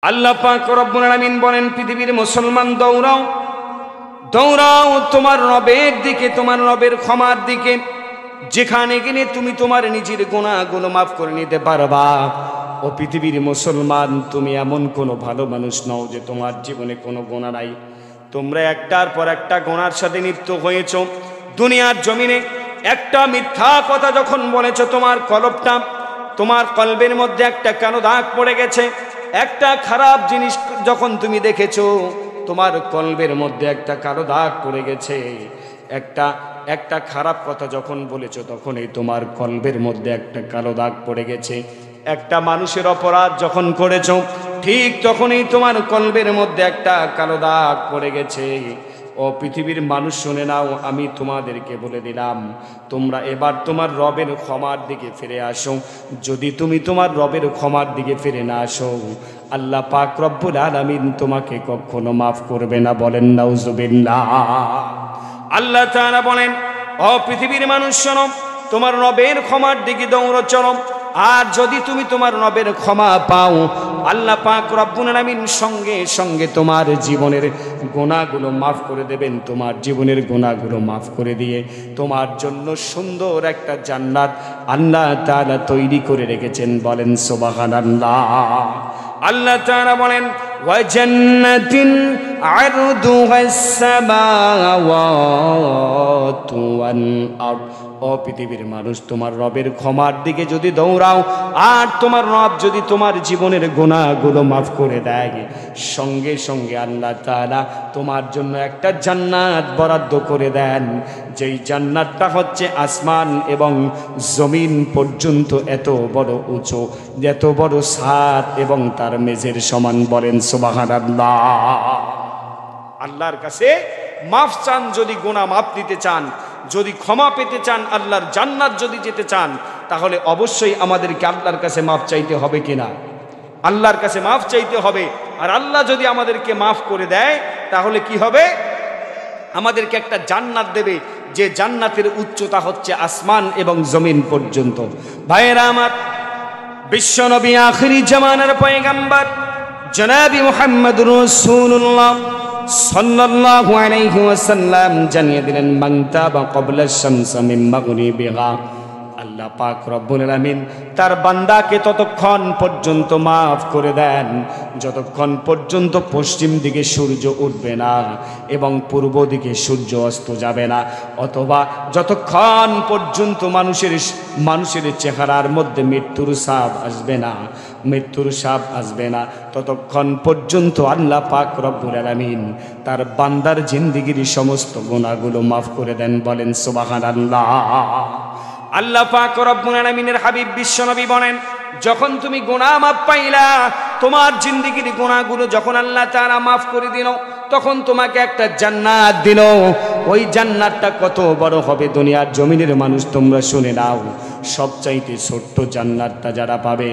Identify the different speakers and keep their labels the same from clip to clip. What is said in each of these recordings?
Speaker 1: আল্লাহ পাক রব্বুল আলামিন বলেন, পৃথিবীর মুসলমান দৌড়াও দৌড়াও তোমার রবের দিকে, তোমার রবের ক্ষমার দিকে, যেখানে গেলে তুমি তোমার নিজের গুনাহগুলো মাফ করে নিতে পারবা। ও পৃথিবীর মুসলমান, তুমি এমন কোনো ভালো মানুষ নও যে তোমার জীবনে কোনো গুনাহ নাই। তোমরা একটার পর একটা গুনার সাথে লিপ্ত হয়েছ। দুনিয়ার জমিনে একটা মিথ্যা কথা যখন বলেছ, তোমার কলবের মধ্যে একটা কালো দাগ পড়ে গেছে। একটা খারাপ জিনিস যখন তুমি দেখেছো, তোমার কলবের মধ্যে একটা কালো দাগ পড়ে গেছে। একটা খারাপ কথা যখন বলেছো, তখনই তোমার কলবের মধ্যে একটা কালো দাগ পড়ে গেছে। একটা মানুষের অপরাধ যখন করেছো, ঠিক তখনই তোমার কলবের মধ্যে একটা কালো দাগ পড়ে গেছে। ও পৃথিবীর মানুষ, শুনে নাও, আমি তোমাদেরকে বলে দিলাম, তোমরা এবার তোমার রবের ক্ষমার দিকে ফিরে আসো। যদি তুমি তোমার রবের ক্ষমার দিকে ফিরে না আসো, আল্লাহ পাক রব্বুল আলামিন তোমাকে কখনো মাফ করবে না। বলেন নাউজুবিল্লাহ। আল্লাহ তাআলা বলেন, ও পৃথিবীর মানুষ শোনো, তোমার রবের ক্ষমার দিকে দৌড়ো চলো। আর যদি তুমি তোমার রবের ক্ষমা পাও, আল্লাহ পাক রব্বুল আলামিন সঙ্গে সঙ্গে তোমার জীবনের গুনাহগুলো মাফ করে দেবেন। তোমার জীবনের গুনাহগুলো মাফ করে দিয়ে তোমার জন্য সুন্দর একটা জান্নাত আল্লাহ তাআলা তৈরি করে রেখেছেন। বলেন সুবহানাল্লাহ। আল্লাহ তাআলা বলেন, ওয়া জান্নাতিন আরদুহাস সামাওয়াতু ওয়াল আরদ। ও পৃথিবীর মানুষ, তোমার রবের ক্ষমার দিকে যদি দৌড়াও, আর তোমার রব যদি তোমার জীবনের গুনাহগুলো মাফ করে দেয়, সঙ্গে সঙ্গে আল্লাহ তাআলা তোমার জন্য একটা জান্নাত বরাদ্দ করে দেন। যেই জান্নাতটা হচ্ছে আসমান এবং জমিন পর্যন্ত এত বড় উঁচু, এত বড় ছাদ এবং তার মেঝের সমান। বলেন সুবহানাল্লাহ। আল্লাহর কাছে মাফ চান, যদি গুনাহ মাফ দিতে চান, যদি ক্ষমা পেতে চান, আল্লাহর জান্নাত যদি যেতে চান, তাহলে অবশ্যই আমাদেরকে আল্লাহর কাছে মাফ চাইতে হবে কিনা? আল্লাহর কাছে মাফ চাইতে হবে। আর আল্লাহ যদি আমাদেরকে মাফ করে দেয়, তাহলে কি হবে? আমাদেরকে একটা জান্নাত দেবে, যে জান্নাতের উচ্চতা হচ্ছে আসমান এবং জমিন পর্যন্ত। ভাইয়েরা আমার, বিশ্বনবী আখিরি জামানার পয়গম্বর জনাবি মুহাম্মদুর রাসূলুল্লাহ সাল্লাল্লাহু আলাইহি ওয়াসাল্লাম জানিয়ে দিলেন, মান তাবা ক্বাবলা শামসি মিন মাগরিবিহা। আল্লাহ পাক রব্বুল আলামিন তার বান্দাকে ততক্ষণ পর্যন্ত মাফ করে দেন যতক্ষণ পর্যন্ত পশ্চিম দিকে সূর্য উঠবে না এবং পূর্ব দিকে সূর্য অস্ত যাবে না, অথবা যতক্ষণ পর্যন্ত মানুষের চেহারার মধ্যে মৃত্যুর ছাপ আসবে না, ততক্ষণ পর্যন্ত আল্লাহ পাক রব্বুল আলামিন তার বান্দার জিন্দেগির সমস্ত গুনাহগুলো মাফ করে দেন। বলেন সুবহানাল্লাহ। আল্লাহ পাক রব্বুল আলামিনের হাবিব বিশ্বনবী বলেন, যখন তুমি গুনাহ মাফ পাইলা, তোমার জিন্দেগির গুনাহগুলো যখন আল্লাহ তাআলা মাফ করে দিল, তখন তোমাকে একটা জান্নাত দিল। ওই জান্নাতটা কত বড় হবে দুনিয়ার জমিনের মানুষ, তোমরা শুনে নাও। সবচাইতে ছোট্ট জান্নাতটা যারা পাবে,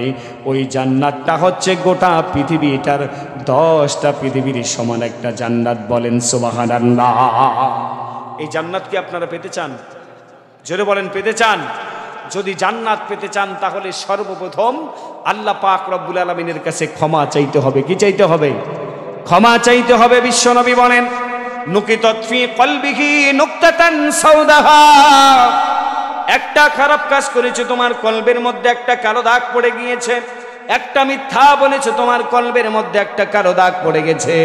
Speaker 1: ওই জান্নাতটা হচ্ছে গোটা পৃথিবীটার 10টা পৃথিবীর সমান একটা জান্নাত। বলেন সুবহানাল্লাহ। এই জান্নাত কি আপনারা পেতে চান? জোরে বলেন, পেতে চান? যদি জান্নাত পেতে চান, তাহলে সর্বপ্রথম আল্লাহ পাক রব্বুল আলামিনের কাছে ক্ষমা চাইতে হবে। কি চাইতে হবে? ক্ষমা চাইতে হবে। বিশ্বনবী বলেন, নুকিতাত ফি কলবিহি নুকতাতান সাউদাহা। একটা খারাপ কাজ করেছে, তোমার কলবের মধ্যে একটা কালো দাগ পড়ে গিয়েছে। একটা মিথ্যা বলেছে, তোমার কলবের মধ্যে একটা কালো দাগ পড়ে গেছে।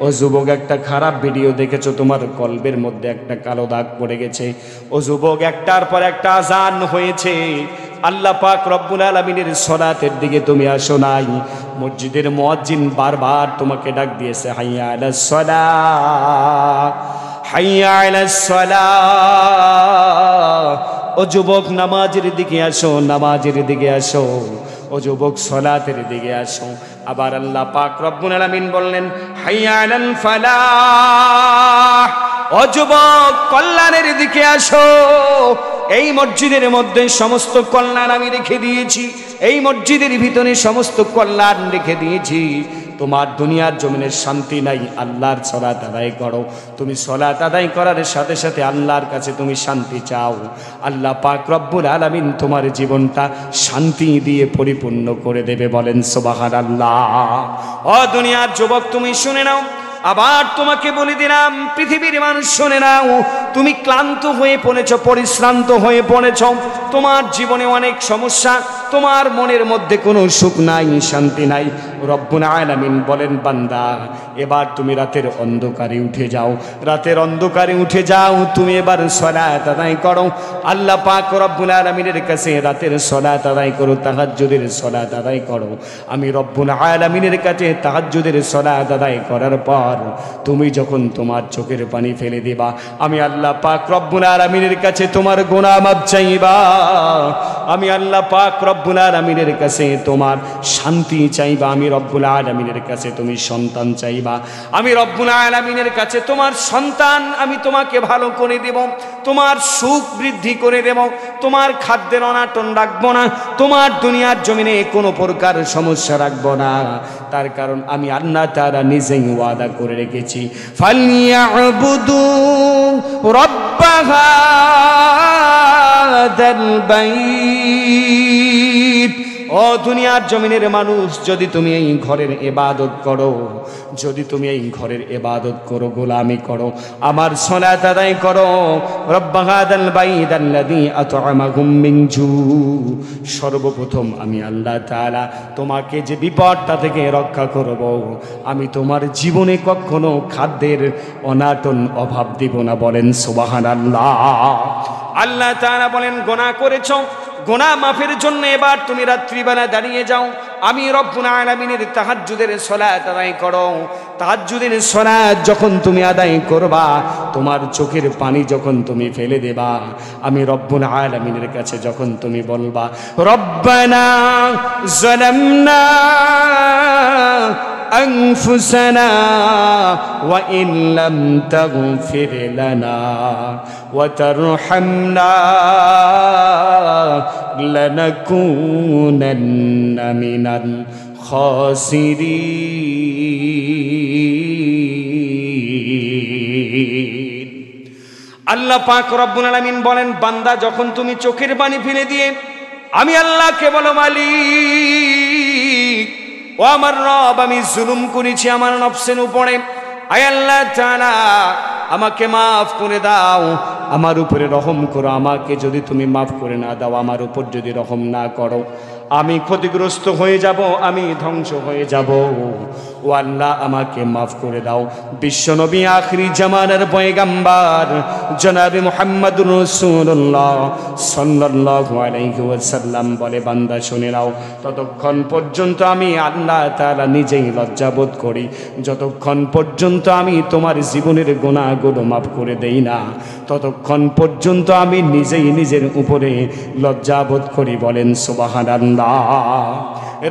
Speaker 1: ও যুবক, একটা খারাপ ভিডিও দেখেছো, তোমার কলবের মধ্যে একটা কালো দাগ পড়ে গেছে। ও যুবক, একটার পর একটা আযান হয়েছে, আল্লাহ পাক রব্বুল আলামিনের সালাতের দিকে তুমি আসো নাই। মসজিদের মুয়াজ্জিন বারবার তোমাকে ডাক দিয়েছে, হাইয়া আলাস সালাহ, হাইয়া আলাস সালাহ। ও যুবক, নামাজের দিকে আসো, নামাজের দিকে আসো। ও যুবক, সালাতের দিকে আসো। আবার আল্লাহ পাক রব্বুল আলামিন বললেন, হাইয়া আলাল ফালাহ। ও যুবক, কল্যাণের দিকে আসো। এই মসজিদের মধ্যে সমস্ত কল্যাণ আমি রেখে দিয়েছি, এই মসজিদের ভিতরে সমস্ত কল্যাণ রেখে দিয়েছি। তোমার দুনিয়ার জমিনের শান্তি নাই, আল্লাহর সালাত আদায় করো। তুমি সালাত আদায় করার সাথে সাথে আল্লাহর কাছে তুমি শান্তি চাও, আল্লাহ পাক রব্বুল আলামিন তোমার জীবনটা শান্তি দিয়ে পরিপূর্ণ করে দেবে। বলেন সুবহানাল্লাহ। ও দুনিয়ার যুবক, তুমি শুনে নাও, আবার তোমাকে বলে দিলাম, পৃথিবীর মানুষ শুনে নাও, তুমি ক্লান্ত হয়ে পড়েছ, পরিশ্রান্ত হয়ে পড়েছ, তোমার জীবনে অনেক সমস্যা, তোমার মনের মধ্যে কোনো সুখ নাই, শান্তি নাই। রব্বুল আলামিন বলেন, বান্দা এবার তুমি রাতের অন্ধকারে উঠে যাও, রাতের অন্ধকারে উঠে যাও, তুমি এবার সালাত আদায় করো। আল্লাহ পাক রব্বুল আলামিনের কাছে রাতের সালাত আদায় করো, তাহাজ্জুদের সালাত আদায় করো। আমি রব্বুল আলামিনের কাছে তাহাজ্জুদের সালাত আদায় করার পর তুমি যখন তোমার চোখের পানি ফেলে দিবা, আমি আল্লাহ পাক রব্বুল আলামিনের কাছে তোমার গুনাহ মাফ চাইবা, আমি আল্লাহ পাক রব্বুল আলামিনের কাছে তোমার শান্তি চাইবা, আমি রব্বুল আলামিনের কাছে তুমি সন্তান চাইবা, আমি রব্বুল আলামিনের কাছে তোমার সন্তান আমি তোমাকে ভালো করে দেব, তোমার সুখ বৃদ্ধি করে দেব, তোমার খাদ্যের অনাটন রাখবো না, তোমার দুনিয়ার জমিনে কোনো প্রকার সমস্যা রাখবো না। তার কারণ আমি আল্লাহ তাআলা নিজেই ওয়াদা করে রেখেছি, ফালইয়াবুদু রাব্ব হাযাল বাইত। ও দুনিয়ার জমিনের মানুষ, যদি তুমি এই ঘরের ইবাদত করো, যদি তুমি এই ঘরের ইবাদত করো, গোলামি করো, আমার সালাত আদায় করো, রব্ব হাযাল বাইত আল্লাযী আত'আমাহুম মিন জু। সর্বপ্রথম আমি আল্লাহ তাআলা তোমাকে যে বিপদটা থেকে রক্ষা করব, আমি তোমার জীবনে কখনো খাদ্যের অনাটন অভাব দিব না। বলেন সুবহানাল্লাহ। আল্লাহ তাআলা বলেন, গুনাহ করেছো, গুনাহ মাফের জন্য এবার তুমি রাত্রিবেলা দাঁড়িয়ে যাও, আমি রব্বুল আলামিনের তাহাজ্জুদের সালাত আদায় করো। তাহাজ্জুদের সালাত যখন তুমি আদায় করবা, তোমার চোখের পানি যখন তুমি ফেলে দেবা, আমি রব্বুল আলামিনের কাছে যখন তুমি বলবা, রব্বানা যালামনা أنفسنا وإن لم تغفر لنا وترحمنا لنكونن من الخاسرين। আল্লাহ পাক রব্বুল আলামিন বলেন, বান্দা যখন তুমি চোখের পানি ফেলে দিয়ে আমি আল্লাহকে বলো, মালিক ও আমার রব, আমি জুলুম করেছি আমার নফসের উপরে, আয় আল্লাহ তাআলা আমাকে মাফ করে দাও, আমার উপরে রহম করো। আমাকে যদি তুমি মাফ করে না দাও, আমার উপর যদি রহম না করো, আমি ক্ষতিগ্রস্ত হয়ে যাব, আমি ধ্বংস হয়ে যাব। ও আল্লাহ আমাকে মাফ করে দাও। বিশ্বনবী আখিরি জামানার পয়গাম্বার জনাবে মুহাম্মদুর রাসূলুল্লাহ সাল্লাল্লাহু আলাইহি ওয়াসাল্লাম বলে, বান্দা শুনে নাও, ততক্ষণ পর্যন্ত আমি আল্লাহ তাআলা নিজেই লজ্জাবোধ করি, যতক্ষণ পর্যন্ত আমি তোমার জীবনের গুনাহগুলো মাফ করে দেই না, ততক্ষণ পর্যন্ত আমি নিজেই নিজের উপরে লজ্জাবোধ করি। বলেন সুবহানাল্লাহ।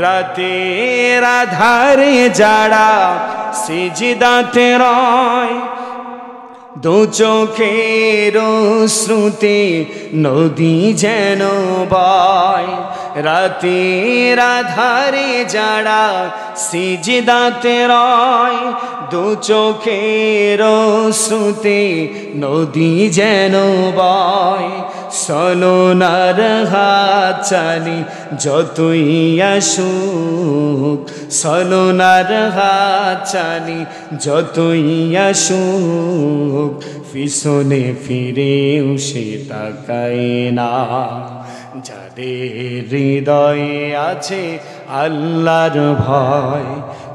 Speaker 1: রাতের আধারে যারা সিজদাতে রয়, দু চোখের শ্রুতে নদী যেন বয়, রাতের আধারে যারা সিজদাতে রয়, দু চোখের শ্রুতে নদী যেন বয়, সলোনার হাত চালি যতই আসুক, সলোনার হাত চালি যতই আসুক, পিছনে ফিরেও সে তাকায় না। যাদের হৃদয়ে আছে আল্লাহর ভয়,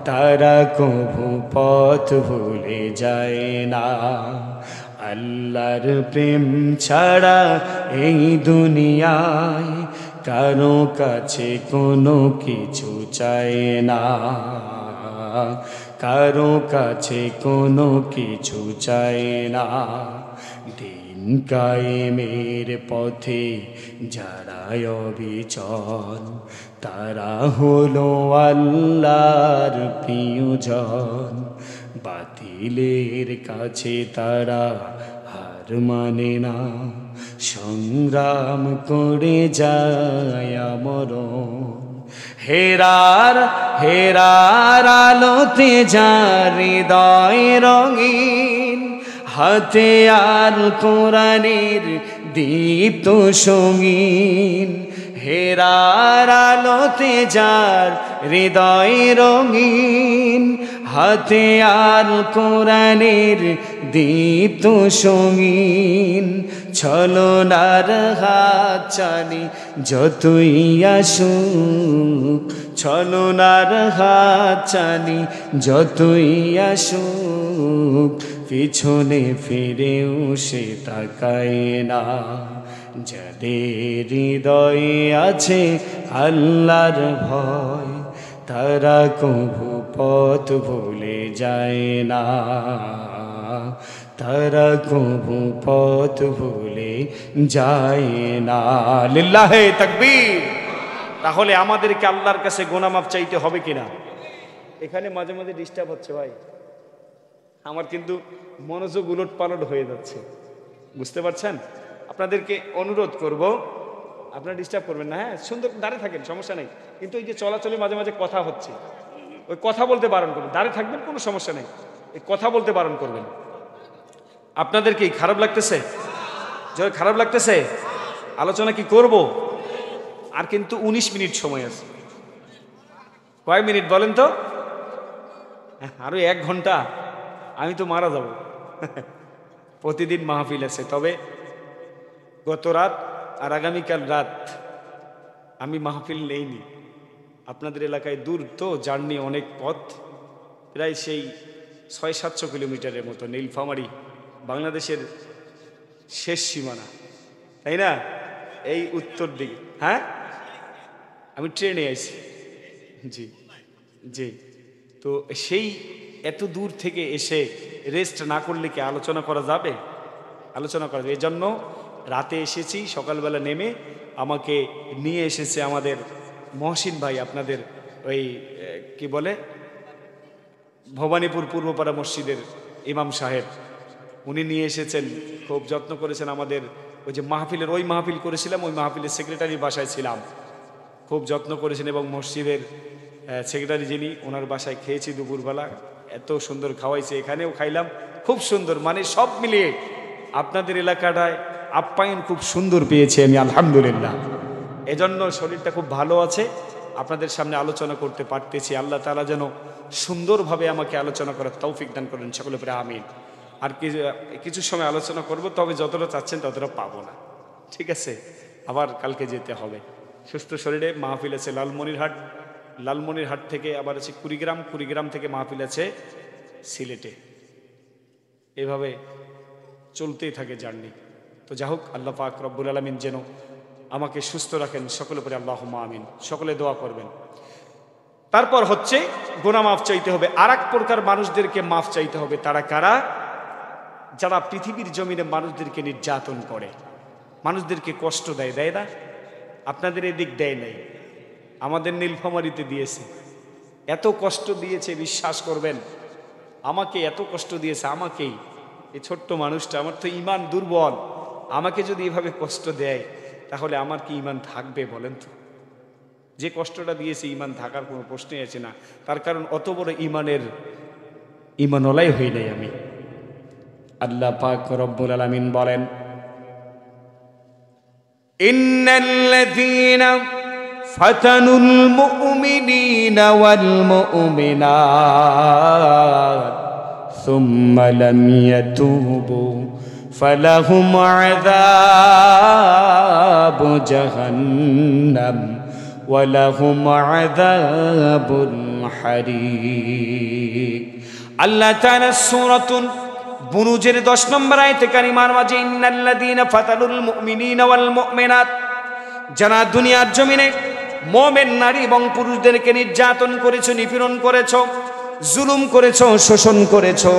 Speaker 1: তারা কভু পথ ভুলে যায় না। আল্লাহর প্রেম ছাড়া এই দুনিয়ায় কারো কাছে কোনো কিছু চায় না, কারো কাছে কোনো কিছু চায় না। দিন কায়েমের পথে যারা অবিচল, তারা হলো আল্লাহর প্রিয়জন। বাতিলের কাছে তারা হার মানে না, সংগ্রাম করে যায় মরণ। হেরার হেরার আলোতে যার হৃদয় রঙিন, হাতে আর কোরআনের দীপ্ত সঙ্গীন। হেরার আলোতে যার হৃদয় রঙিন, হাতে আর কোরআনের দীপ্ত সঙ্গীন। ছলনার হাত চালি যতই আসুক, ছলনার হাত চালি যতই আসুক, পিছনে ফিরেও সে তাকায় না। যাদের হৃদয়ে আছে আল্লাহর ভয়, তারা কভু পথ ভুলে যায় না, তারা কভু পথ ভুলে যায় না। লিল্লাহে তাকবীর। তাহলে আমাদেরকে আল্লাহর কাছে গুনাহ মাফ চাইতে হবে কিনা? এখানে মাঝে মাঝে ডিস্টার্ব হচ্ছে ভাই, আমার কিন্তু মনোযোগ উলট পালট হয়ে যাচ্ছে, বুঝতে পারছেন? আপনাদেরকে অনুরোধ করব, আপনারা ডিস্টার্ব করবেন না, হ্যাঁ সুন্দর দাঁড়িয়ে থাকেন, সমস্যা নেই, কিন্তু এই যে চলাচলে মাঝে মাঝে কথা হচ্ছে, ওই কথা বলতে বারণ করবেন। দাঁড়িয়ে থাকবেন, কোনো সমস্যা নেই, এই কথা বলতে বারণ করবেন। আপনাদের কি খারাপ লাগতেছে? যদি খারাপ লাগতেছে, আলোচনা কি করব? আর কিন্তু 19 মিনিট সময় আছে। কয় মিনিট বলেন তো? আরো 1 ঘন্টা, আমি তো মারা যাব। প্রতিদিন মাহফিল আছে, তবে গত রাত আর আগামীকাল রাত আমি মাহফিল নেইনি। আপনাদের এলাকায় দূর তো, জার্নি অনেক পথ, প্রায় সেই 600-700 কিলোমিটারের মতো। নীলফামারী বাংলাদেশের শেষ সীমানা, তাই না? এই উত্তর দিকে। হ্যাঁ, আমি ট্রেনে আইছি। জি জি। তো সেই এত দূর থেকে এসে রেস্ট না করলে কি আলোচনা করা যাবে? আলোচনা করা যাবে। এজন্য রাতে এসেছি, সকালবেলা নেমে আমাকে নিয়ে এসেছে আমাদের মহসিন ভাই, আপনাদের ওই কি বলে ভবানীপুর পূর্বপাড়া মসজিদের ইমাম সাহেব, উনি নিয়ে এসেছেন, খুব যত্ন করেছেন আমাদের। ওই যে মাহফিলের, ওই মাহফিল করেছিলাম, ওই মাহফিলের সেক্রেটারির বাসায় ছিলাম, খুব যত্ন করেছেন। এবং মসজিদের সেক্রেটারি যিনি, ওনার বাসায় খেয়েছি দুপুরবেলা, এত সুন্দর খাওয়াইছে, এখানেও খাইলাম, খুব সুন্দর। মানে সব মিলিয়ে আপনাদের এলাকাটায় আপ্যায়ন খুব সুন্দর পেয়েছি আমি, আলহামদুলিল্লাহ। এজন্য শরীরটা খুব ভালো আছে, আপনাদের সামনে আলোচনা করতে পারতেছি। আল্লাহ তাআলা যেন সুন্দরভাবে আমাকে আলোচনা করার তৌফিক দান করেন, সকলে পরে আমিন। আর কিছু সময় আলোচনা করব, তবে যতটা চাচ্ছেন ততটা পাবো না, ঠিক আছে? আবার কালকে যেতে হবে সুস্থ শরীরে। মাহফিল আছে লালমনিরহাট, লালমনিরহাট থেকে আবার আছে কুড়িগ্রাম, কুড়িগ্রাম থেকে মাহফিল আছে সিলেটে। এভাবে চলতেই থাকে জার্নি। তো যা হোক, আল্লাহ পাক রব্বুল আলামিন যেন আমাকে সুস্থ রাখেন, সকলে পরে আল্লাহুম্মা আমিন, সকলে দোয়া করবেন। তারপর হচ্ছে গুনাহ মাফ চাইতে হবে। আর এক প্রকার মানুষদেরকে মাফ চাইতে হবে। তারা কারা? যারা পৃথিবীর জমিনে মানুষদেরকে নির্যাতন করে, মানুষদেরকে কষ্ট দেয়। দেয় না? আপনাদের এদিক দেয় নাই, আমাদের নীলফামারীতে দিয়েছে। এত কষ্ট দিয়েছে, বিশ্বাস করবেন, আমাকে এত কষ্ট দিয়েছে, আমাকেই, এই ছোট্ট মানুষটা। আমার তো ঈমান দুর্বল, আমাকে যদি এভাবে কষ্ট দেয় তাহলে আমার কি ঈমান থাকবে বলেন তো? যে কষ্টটা দিয়েছে, ঈমান থাকার কোনো প্রশ্নই আছে না। তার কারণ অত বড় ঈমানওয়ালাই হই নাই আমি। আল্লাহ পাক রব্বুল আলামিন বলেন, ইন্নাল্লাযীনা ফাতানুল মুমিনিনা ওয়াল মুমিনাত সুম্মা লাম ইয়াতুবু ফালাহুম আযাবু জাহান্নাম ওয়া লাহুম আযাবুল হারিক। আল্লাহ তাআলা সূরাতুল বুরুজের 10 নম্বর আয়াতে কারিমার মাঝে ইন্নাল্লাযীনা ফাতানুল মুমিনিনা ওয়াল মুমিনাত, যারা দুনিয়ার জমিনে মুমিন নারী এবং পুরুষদেরকে নির্যাতন করেছো, নিপীড়ন করেছো, জুলুম করেছো, শোষণ করেছো,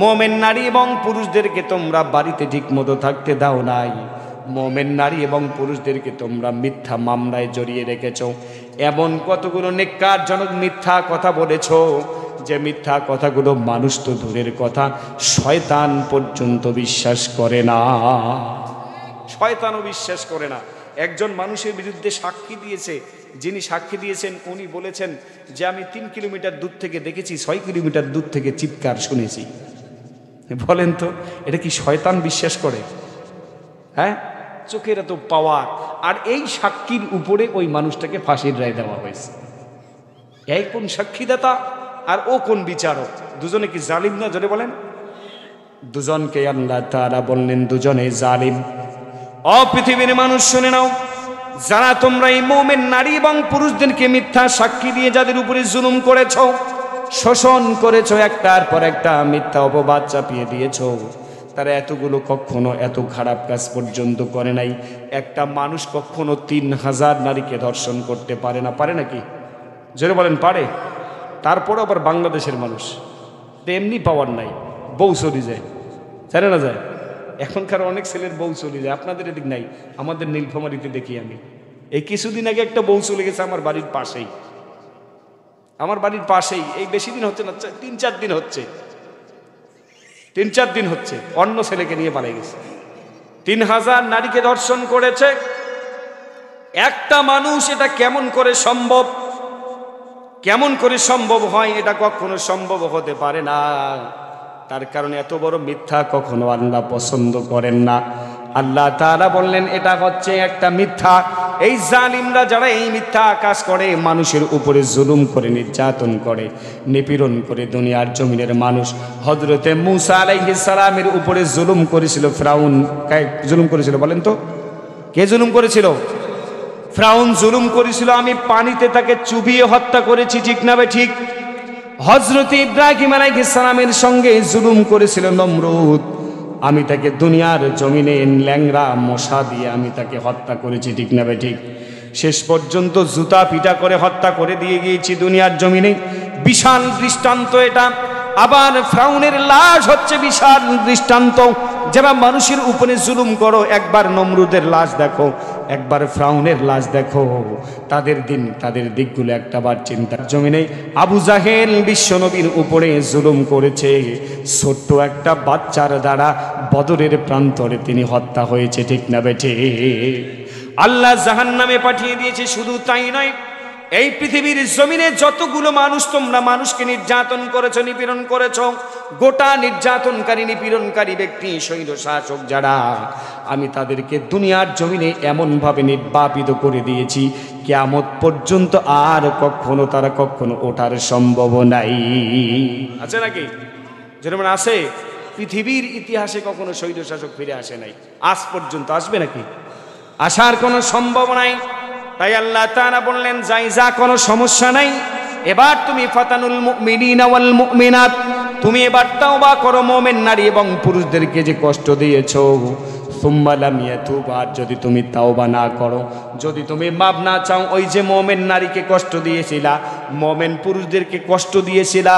Speaker 1: মুমিন নারী এবং পুরুষদেরকে তোমরা বাড়িতে ঠিকমতো থাকতে দাও নাই, মুমিন নারী এবং পুরুষদেরকে তোমরা মিথ্যা মামলায় জড়িয়ে রেখেছো, এমন কতগুলো নেক্কারজনক মিথ্যা কথা বলেছো যে মিথ্যা কথাগুলো মানুষ তো দূরের কথা, শয়তান পর্যন্ত বিশ্বাস করে না। শয়তানও বিশ্বাস করে না। একজন মানুষের বিরুদ্ধে সাক্ষী দিয়েছে যিনি সাক্ষী দিয়েছেন উনি বলেছেন যে আমি 3 কিলোমিটার দূর থেকে দেখেছি, 6 কিলোমিটার দূর থেকে চিৎকার শুনেছি। বলেন তো এটা কি শয়তান বিশ্বাস করে? হ্যাঁ, চোখের এত পাওয়ার, আর এই সাক্ষীর উপরে ওই মানুষটাকে ফাঁসির রায় দেওয়া হয়েছে। এই কোন সাক্ষীদাতা আর ও কোন বিচারক? দুজনে কি জালিম না? জোরে বলেন। দুজনকে আল্লাহ তাআলা বললেন দুজনে জালিম। ও পৃথিবীর মানুষ শুনে নাও, যারা তোমরা এই মুমিন নারী এবং পুরুষদেরকে মিথ্যা সাক্ষী দিয়ে যাদের উপরে জুলুম করেছো, শোষণ করেছো, একটার পর একটা মিথ্যা অপবাদ চাপিয়ে দিয়েছো, তারা এতগুলো কখনো এত খারাপ কাজ পর্যন্ত করে নাই। একটা মানুষ কখনো 3000 নারীকে ধর্ষণ করতে পারে না, পারে নাকি? জোরে বলেন পারে? তারপরে আবার বাংলাদেশের মানুষ এমনি পাওয়ার নাই, বউ চলে যায়, জানে না যায়। এখনকার অনেক ছেলের বউ চলে যায়, আপনাদের এদিক নাই, আমাদের নীলফামারীতে দেখি আমি। এই কিছুদিন আগে একটা বউ চলে গেছে আমার বাড়ির পাশেই, আমার বাড়ির পাশেই। এই বেশি দিন হচ্ছে না, 3-4 দিন হচ্ছে, 3-4 দিন হচ্ছে, অন্য ছেলেকে নিয়ে পালিয়ে গেছে। 3000 নারীকে ধর্ষণ করেছে একটা মানুষ। এটা কেমন করে সম্ভব? কেমন করে সম্ভব হয়? এটা কখনো সম্ভব হতে পারে না। তার কারণে এত বড় মিথ্যা কখনো আল্লাহ পছন্দ করেন না। আল্লাহ তাআলা বললেন এটা হচ্ছে একটা মিথ্যা। এই জালিমরা যারা এই মিথ্যা কাজ করে, মানুষের উপরে জুলুম করে, নির্যাতন করে, নিপীড়ন করে দুনিয়ার জমিনের মানুষ। হযরতে মূসা আলাইহিস সালামের উপরে জুলুম করেছিল ফিরআউন। কে জুলুম করেছিল বলেন তো? কে জুলুম করেছিল? ফিরআউন জুলুম করেছিল। আমি পানিতে তাকে চুবিয়ে হত্যা করেছি, ঠিক না বে ঠিক? হযরতে ইব্রাহিম আলাইহিস সালামের সঙ্গে জুলুম করেছিল নমরুদ। আমি তাকে দুনিয়ার জমিনে ল্যাংড়া মশা দিয়ে আমি তাকে হত্যা করেছি, ঠিক না বে ঠিক? শেষ পর্যন্ত জুতা পিটা করে হত্যা করে দিয়ে গিয়েছি দুনিয়ার জমিনে। বিশাল দৃষ্টান্ত এটা। আবার ফিরআউনের লাশ হচ্ছে বিশাল দৃষ্টান্ত। যারা মানুষের উপরে জুলুম করো, একবার নমরুদের লাশ দেখো, একবার ফিরআউনের লাশ দেখো, তাদের দিকগুলো একটাবার চিন্তার জমিনে। আবু জাহেল বিশ্বনবীর উপরে জুলুম করেছে, ছোট্ট একটা বাচ্চার দ্বারা বদরের প্রান্তরে তিনি হত্যা হয়েছে, ঠিক না বেঠে? আল্লাহ জাহান্নামে পাঠিয়ে দিয়েছে। শুধু তাই নয়, এই পৃথিবীর জমিনে যতগুলো মানুষ তোমরা মানুষকে নির্যাতন করেছো, নিপীড়ন করেছো, গোটা নির্যাতনকারী নিপীড়নকারী ব্যক্তি, স্বৈর শাসক যারা, আমি তাদেরকে দুনিয়ার জমিনে এমনভাবে নির্বাপিত করে দিয়েছি, কিয়ামত পর্যন্ত আর কখনো তারা কখনো ওঠার সম্ভব নাই। আছে নাকি? যেরকম আছে, পৃথিবীর ইতিহাসে কখনো স্বৈর শাসক ফিরে আসে নাই, আজ পর্যন্ত আসবে নাকি? আসার কোনো সম্ভব নাই। তাই আল্লাহ তাআলা বললেন যাই যা, কোনো সমস্যা নাই। এবার তুমি ফাতানুল মুমিনিনা ওয়াল মুমিনাত, তুমি এবার তওবা করো মুমিন নারী এবং পুরুষদেরকে যে কষ্ট দিয়েছো। সুম্মা লাম ইয়াতুব, আর যদি তুমি তওবা না করো, যদি তুমি মাপ না চাও, ওই যে মুমিন নারীকে কষ্ট দিয়েছিলা, মুমিন পুরুষদেরকে কষ্ট দিয়েছিলা,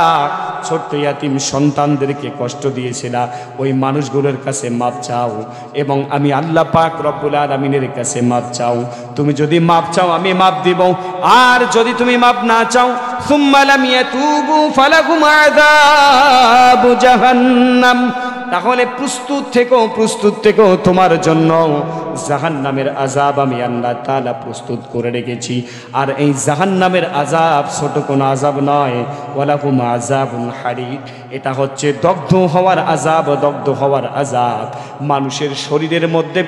Speaker 1: ছোট্ট ইয়াতিম সন্তানদেরকে কষ্ট দিয়েছিলা, ওই মানুষগুলোর কাছে মাপ চাও এবং আমি আল্লাহ পাক রব্বুল আলামিনের কাছে মাপ চাও। তুমি যদি মাপ চাও আমি মাপ দিব, আর যদি তুমি মাপ না চাও, সুম্মা লাম ইয়াতুবু ফালাহুম আযাবু জাহান্নাম, তাহলে প্রস্তুত থেকো তোমার জন্য জাহান্নামের আযাব আমি আল্লাহ তাআলা প্রস্তুত করে রেখেছি। আর এই জাহান্নামের আযাব ছোট কোনো আযাব নয়, ওয়ালাহুম আযাবুন হারিক, এটা হচ্ছে দগ্ধ হওয়ার আযাব। মানুষের শরীরের মধ্যে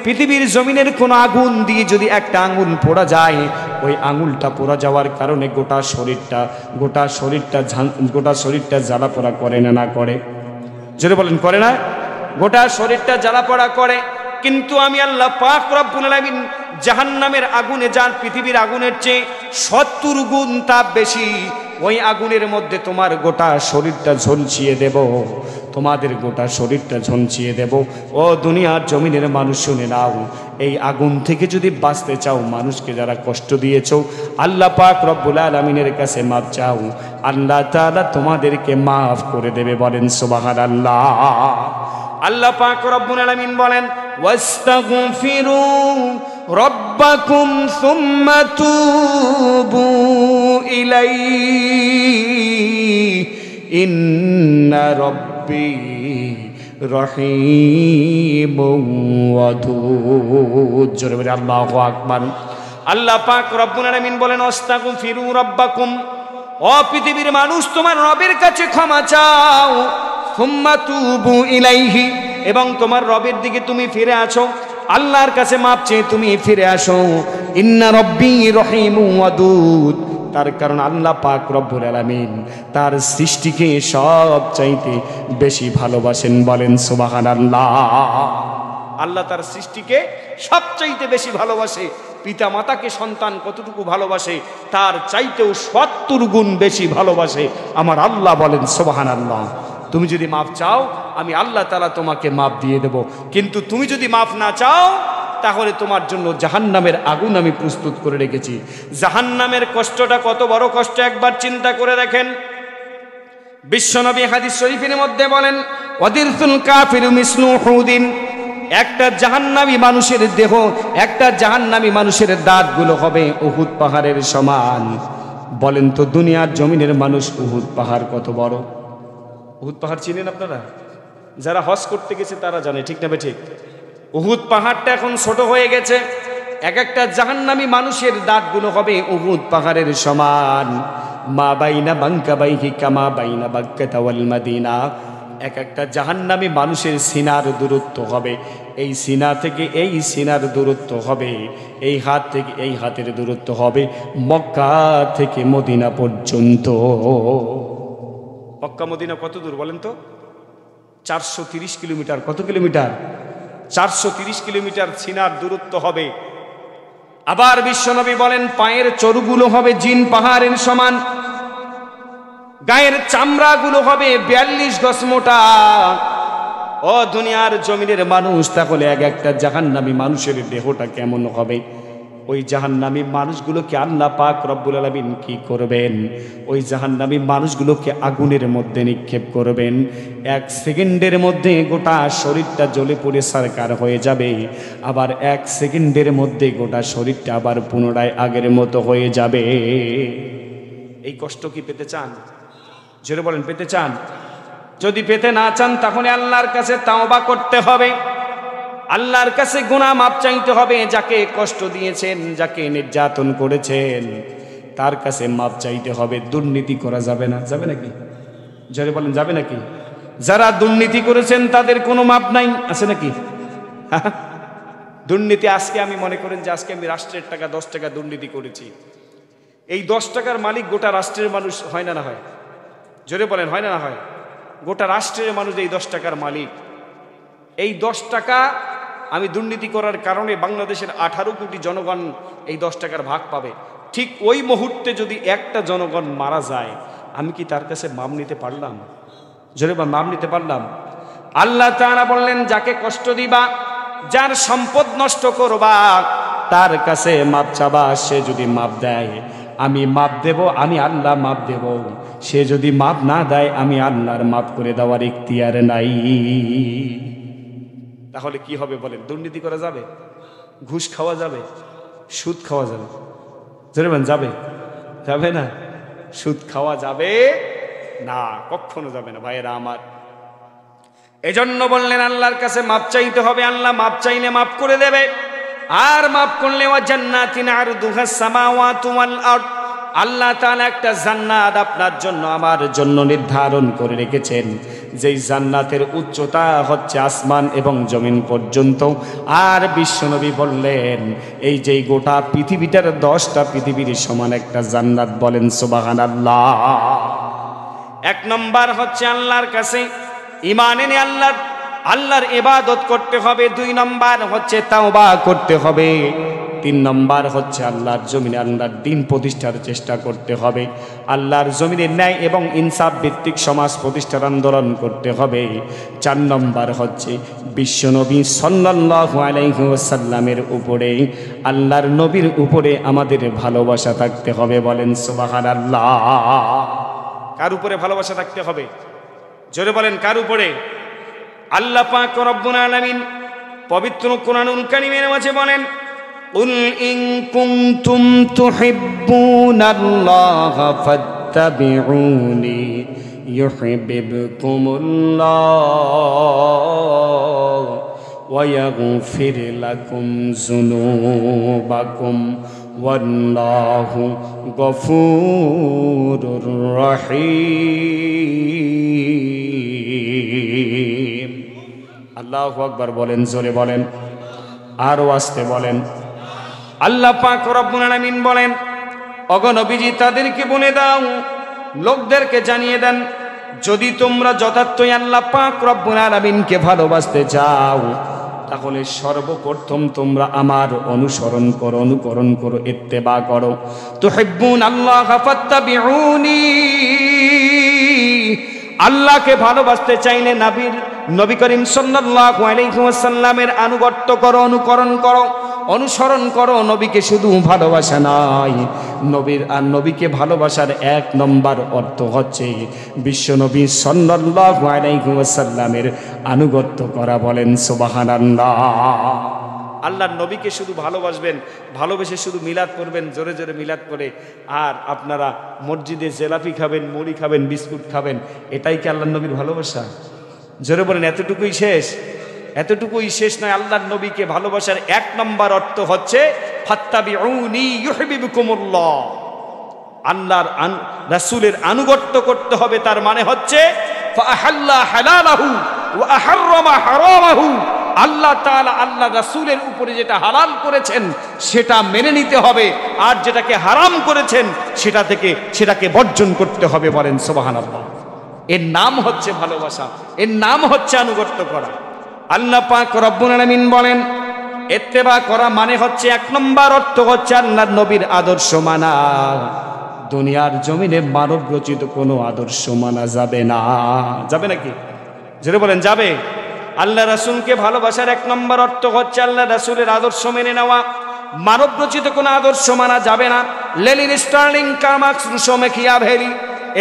Speaker 1: পৃথিবীর জমিনের কোন আগুন দিয়ে যদি একটা আঙুল পোড়া যায়, ওই আঙুলটা পোড়া যাওয়ার কারণে গোটা শরীরটা জ্বালা পোড়া করে না করে? যদি বলেন করে না? গোটা শরীরটা জ্বালা পোড়া করে। কিন্তু আমি আল্লাহ পাক রব্বুল আলামিন জাহান্নামের আগুনে, যার পৃথিবীর আগুনের চেয়ে 70 গুণ তাপ বেশি, ওই আগুনের মধ্যে তোমার গোটা শরীরটা ঝলসিয়ে দেব, তোমাদের গোটা শরীরটা ঝলসিয়ে দেব। ও দুনিয়ার জমিনের মানুষ শুনে নাও, এই আগুন থেকে যদি বাঁচতে চাও, মানুষকে যারা কষ্ট দিয়েছো, আল্লাহ পাক রব্বুল আলামিনের কাছে মাপ চাও, আল্লাহ তাআলা তোমাদেরকে মাফ করে দেবে। বলেন সুবহানাল্লাহ। আল্লাহ পাক রব্বুল আলামিন বলেন ওয়াস্তাগফিরু রাব্বাকুম সুম্মা তুবু ইলাইহি ইন্না রাব্বি রহিমুন ওয়াদুদ। জোরে বলে আল্লাহু আকবার। আল্লাহ পাক রব্বুল আলামিন বলেন আস্তাগফিরু রাব্বাকুম, ও পৃথিবীর মানুষ তোমার রবের কাছে ক্ষমা চাও, সুম্মা তুবু ইলাইহি, এবং তোমার রবের দিকে তুমি ফিরে আসো, আল্লাহর কাছে মাপ চেয়ে তুমি ফিরে আসো। ইন্না রব্বি রহিমুন ওয়াদুদ, তার কারণ আল্লাহ পাক রব্বুল আলামিন তার সৃষ্টিকে সব চাইতে বেশি ভালোবাসেন। বলেন সুবহানাল্লাহ। আল্লাহ তার সৃষ্টিকে সবচাইতে বেশি ভালোবাসে। পিতা মাতাকে সন্তান কতটুকু ভালোবাসে তার চাইতেও ৭০ গুণ বেশি ভালোবাসে আমার আল্লাহ। বলেন সুবহানাল্লাহ। তুমি যদি মাফ চাও আমি আল্লাহ তাআলা তোমাকে মাফ দিয়ে দেব, কিন্তু তুমি যদি মাফ না চাও তাহলে তোমার জন্য জাহান্নামের আগুন আমি প্রস্তুত করে রেখেছি। জাহান্নামের কষ্টটা কত বড় কষ্ট একবার চিন্তা করে দেখেন। বিশ্বনবী হাদিস শরীফের মধ্যে বলেন ওয়াদিরতুল কাফিরু মিসলু হুদিন, একটা জাহান্নামী মানুষের দেহ, একটা জাহান্নামী মানুষের দাঁতগুলো হবে উহুদ পাহাড়ের সমান। বলেন তো দুনিয়ার জমিনের মানুষ উহুদ পাহাড় কত বড়? উহুদ পাহাড় চিনেন আপনারা? যারা হজ করতে গেছে তারা জানে, ঠিক না ঠিক? উহুদ পাহাড়টা এখন ছোট হয়ে গেছে। এক একটা জাহান্নামী মানুষের দাঁতগুলো হবে উহুদ পাহাড়ের সমান। মা বাইনা বাঙ্কাবাইহি কামা বাইনা বাক্কাতা ওয়াল মাদিনা, এক একটা জাহান্নামী মানুষের সিনার দূরত্ব হবে, এই সিনা থেকে এই সিনার দূরত্ব হবে, এই হাত থেকে এই হাতের দূরত্ব হবে মক্কা থেকে মদিনা পর্যন্ত। মক্কা মদিনা কত দূর বলেন তো? 430 কিলোমিটার। কত কিলোমিটার? 430 কিলোমিটার সিনার দূরত্ব হবে। আবার বিশ্বনবী বলেন পায়ের চরুগুলো হবে জিন পাহাড়ের সমান, গায়ের চামড়াগুলো হবে 42 গজ মোটা। ও দুনিয়ার জমিনের মানুষ, তাহলে এক একটা জাহান্নামী মানুষের দেহটা কেমন হবে? ওই জাহান্নামী মানুষগুলোকে আল্লাহ পাক রব্বুল আলামিন কি করবেন? ওই জাহান্নামী মানুষগুলোকে আগুনের মধ্যে নিক্ষেপ করবেন। 1 সেকেন্ডের মধ্যে গোটা শরীরটা জ্বলে পড়ে সারকার হয়ে যাবে, আবার 1 সেকেন্ডের মধ্যে গোটা শরীরটা আবার পুনরায় আগের মতো হয়ে যাবে। এই কষ্ট কি পেতে চান? জোরে বলেন, পেতে চান? যদি পেতে না চান তাহলে আল্লাহর কাছে তাওবা করতে হবে, আল্লাহর কাছে গুনাহ মাপ চাইতে হবে। যাকে কষ্ট দিয়েছেন, যাকে নির্যাতন করেছেন তার কাছে মাপ চাইতে হবে। দুর্নীতি করা যাবে না। যাবে নাকি? জোরে বলেন, যাবে নাকি? যারা দুর্নীতি করেছেন তাদের কোনো মাপ নাই, আছে নাকি? দুর্নীতি আজকে আমি মনে করেন যে আজকে আমি রাষ্ট্রের টাকা 10 টাকা দুর্নীতি করেছি, এই 10 টাকার মালিক গোটা রাষ্ট্রের মানুষ হয় না? না হয়? জোরে বলেন, হয় না? না হয়? গোটা রাষ্ট্রের মানুষ এই 10 টাকার মালিক। এই 10 টাকা আমি দুর্নীতি করার কারণে বাংলাদেশের 18 কোটি জনগণ এই 10 টাকার ভাগ পাবে। ঠিক ওই মুহূর্তে যদি একটা জনগণ মারা যায়, আমি কি তার কাছে মাপ নিতে পারলাম? জোরে বা মাপ নিতে পারলাম? আল্লাহ তাআলা বললেন যাকে কষ্ট দিবা, যার সম্পদ নষ্ট করবা, তার কাছে মাপ চাবা, সে যদি মাপ দেয় আমি মাপ দেব, আমি আল্লাহ মাপ দেব। সে যদি মাপ না দেয় আমি আল্লাহর মাপ করে দেওয়ার ইখতিয়ার নাই। তাহলে কি হবে বলেন? দুর্নীতি করা যাবে? ঘুষ খাওয়া যাবে? সুদ খাওয়া যাবে? জোরে বলেন, যাবে? যাবে না? সুদ খাওয়া যাবে না, কখনো যাবে না ভাইয়েরা আমার। এজন্য বললেন আল্লাহর কাছে মাপ চাইতে হবে। আল্লাহ মাপ চাইলে মাপ করে দেবে, আর মাপ করলে ওয়া জান্নাতিন আরদুহাস সামাওয়াতু ওয়াল আরদ, আল্লাহ তাআলা একটা জান্নাত আপনার জন্য আমার জন্য নির্ধারণ করে রেখেছেন, যেই জান্নাতের উচ্চতা হচ্ছে আসমান এবং জমিন পর্যন্ত। আর বিশ্বনবী বললেন এই যে গোটা পৃথিবীটার 10টা পৃথিবীর সমান একটা জান্নাত। বলেন সুবহানাল্লাহ। 1 নম্বর হচ্ছে আল্লাহর কাছে ঈমান এনে আল্লাহর ইবাদত করতে হবে। 2 নম্বর হচ্ছে তাওবা করতে হবে। 3 নম্বর হচ্ছে আল্লাহর জমিনে আল্লাহর দ্বীন প্রতিষ্ঠার চেষ্টা করতে হবে। আল্লাহর জমিনে ন্যায় এবং ইনসাফ ভিত্তিক সমাজ প্রতিষ্ঠার আন্দোলন করতে হবে। 4 নম্বর হচ্ছে বিশ্বনবী সাল্লাল্লাহু আলাইহি ওয়াসাল্লামের উপরে, আল্লাহর নবীর উপরে আমাদের ভালোবাসা থাকতে হবে। বলেন সুবহানাল্লাহ। কার উপরে ভালোবাসা থাকতে হবে? জোরে বলেন, কার উপরে? আল্লাহ পাক রব্বুল আলামিন পবিত্র কোরআনুল কারীমের মাঝে বলেন কুল ইন কুনতুম তুহিব্বুনাল্লাহা ফাত্তাবিউনি ইউহিব্বুকুমুল্লাহ ওয়া ইয়াগফির লাকুম যুনুবাকুম ওয়াল্লাহু গফুরুর রহিম। আল্লাহু আকবার বলেন, জোরে বলেন, আরো আস্তে বলেন। আল্লাহ পাক রব্বুল আলামিন বলেন, ওগো নবীজি তাদেরকে বলে দাও, লোকদেরকে জানিয়ে দেন, যদি তোমরা যথার্থই আল্লাহ পাক রব্বুল আলামিনকে ভালোবাসতে চাও তাহলে সর্বপ্রথম তোমরা আমার অনুকরণ করো, ইত্তেবা করো। তুহিব্বুন আল্লাহ ফাত্তাবিউনি, আল্লাহকে ভালোবাসতে চাইলে নবী করিম সাল্লাল্লাহু আলাইহি ওয়াসাল্লামের আনুগত্য করো, অনুসরণ করো। নবীকে শুধু ভালোবাসা নয়, নবীকে ভালোবাসার এক নম্বর অর্থ হচ্ছে বিশ্বনবী সাল্লাল্লাহু আলাইহি ওয়াসাল্লামের আনুগত্য করা। বলেন সুবহানাল্লাহ। আল্লাহর নবীকে শুধু ভালোবাসবেন, ভালোবেসে শুধু মিলাদ করবেন, জোরে জোরে মিলাদ করে, আর আপনারা মসজিদে জেলাপি খাবেন, মুড়ি খাবেন, বিস্কুট খাবেন, এটাই কি আল্লাহর নবীর ভালোবাসা? জোরে বলেন, এতটুকুই শেষ? এতটুকুই শেষ নয়। আল্লাহর নবীকে ভালোবাসার এক নম্বর অর্থ হচ্ছে ফাত্তাবিউনি ইউহিব্বুকুমুল্লাহ, আল্লাহর রাসূলের আনুগত্য করতে হবে। তার মানে হচ্ছে ফাআহাল্লা হালালাহু ওয়া আহাররামা হারামাহু, আল্লাহ তাআলা আল্লাহ রাসূলের উপরে যেটা হালাল করেছেন সেটা মেনে নিতে হবে, আর যেটাকে হারাম করেছেন সেটাকে বর্জন করতে হবে। বলেন সুবহানাল্লাহ। এর নাম হচ্ছে ভালোবাসা, এর নাম হচ্ছে আনুগত্য করা। আল্লাহ পাক রব্বুল আলামিন বলেন, ইত্তেবা করা মানে হচ্ছে এক নম্বর অর্থ হচ্ছে আল্লাহর নবীর আদর্শ মানা। দুনিয়ার জমিনে মানব রচিত কোনো আদর্শ মানা যাবে না। যাবে নাকি? যেটা বলেন যাবে। আল্লাহ রাসূলকে ভালোবাসার এক নম্বর অর্থ হচ্ছে আল্লাহ রাসূলের আদর্শ মেনে নেওয়া। মানব রচিত কোনো আদর্শ মানা যাবে না। Lenin, Stalin, Karl Marx, Rousseau, Machiavelli,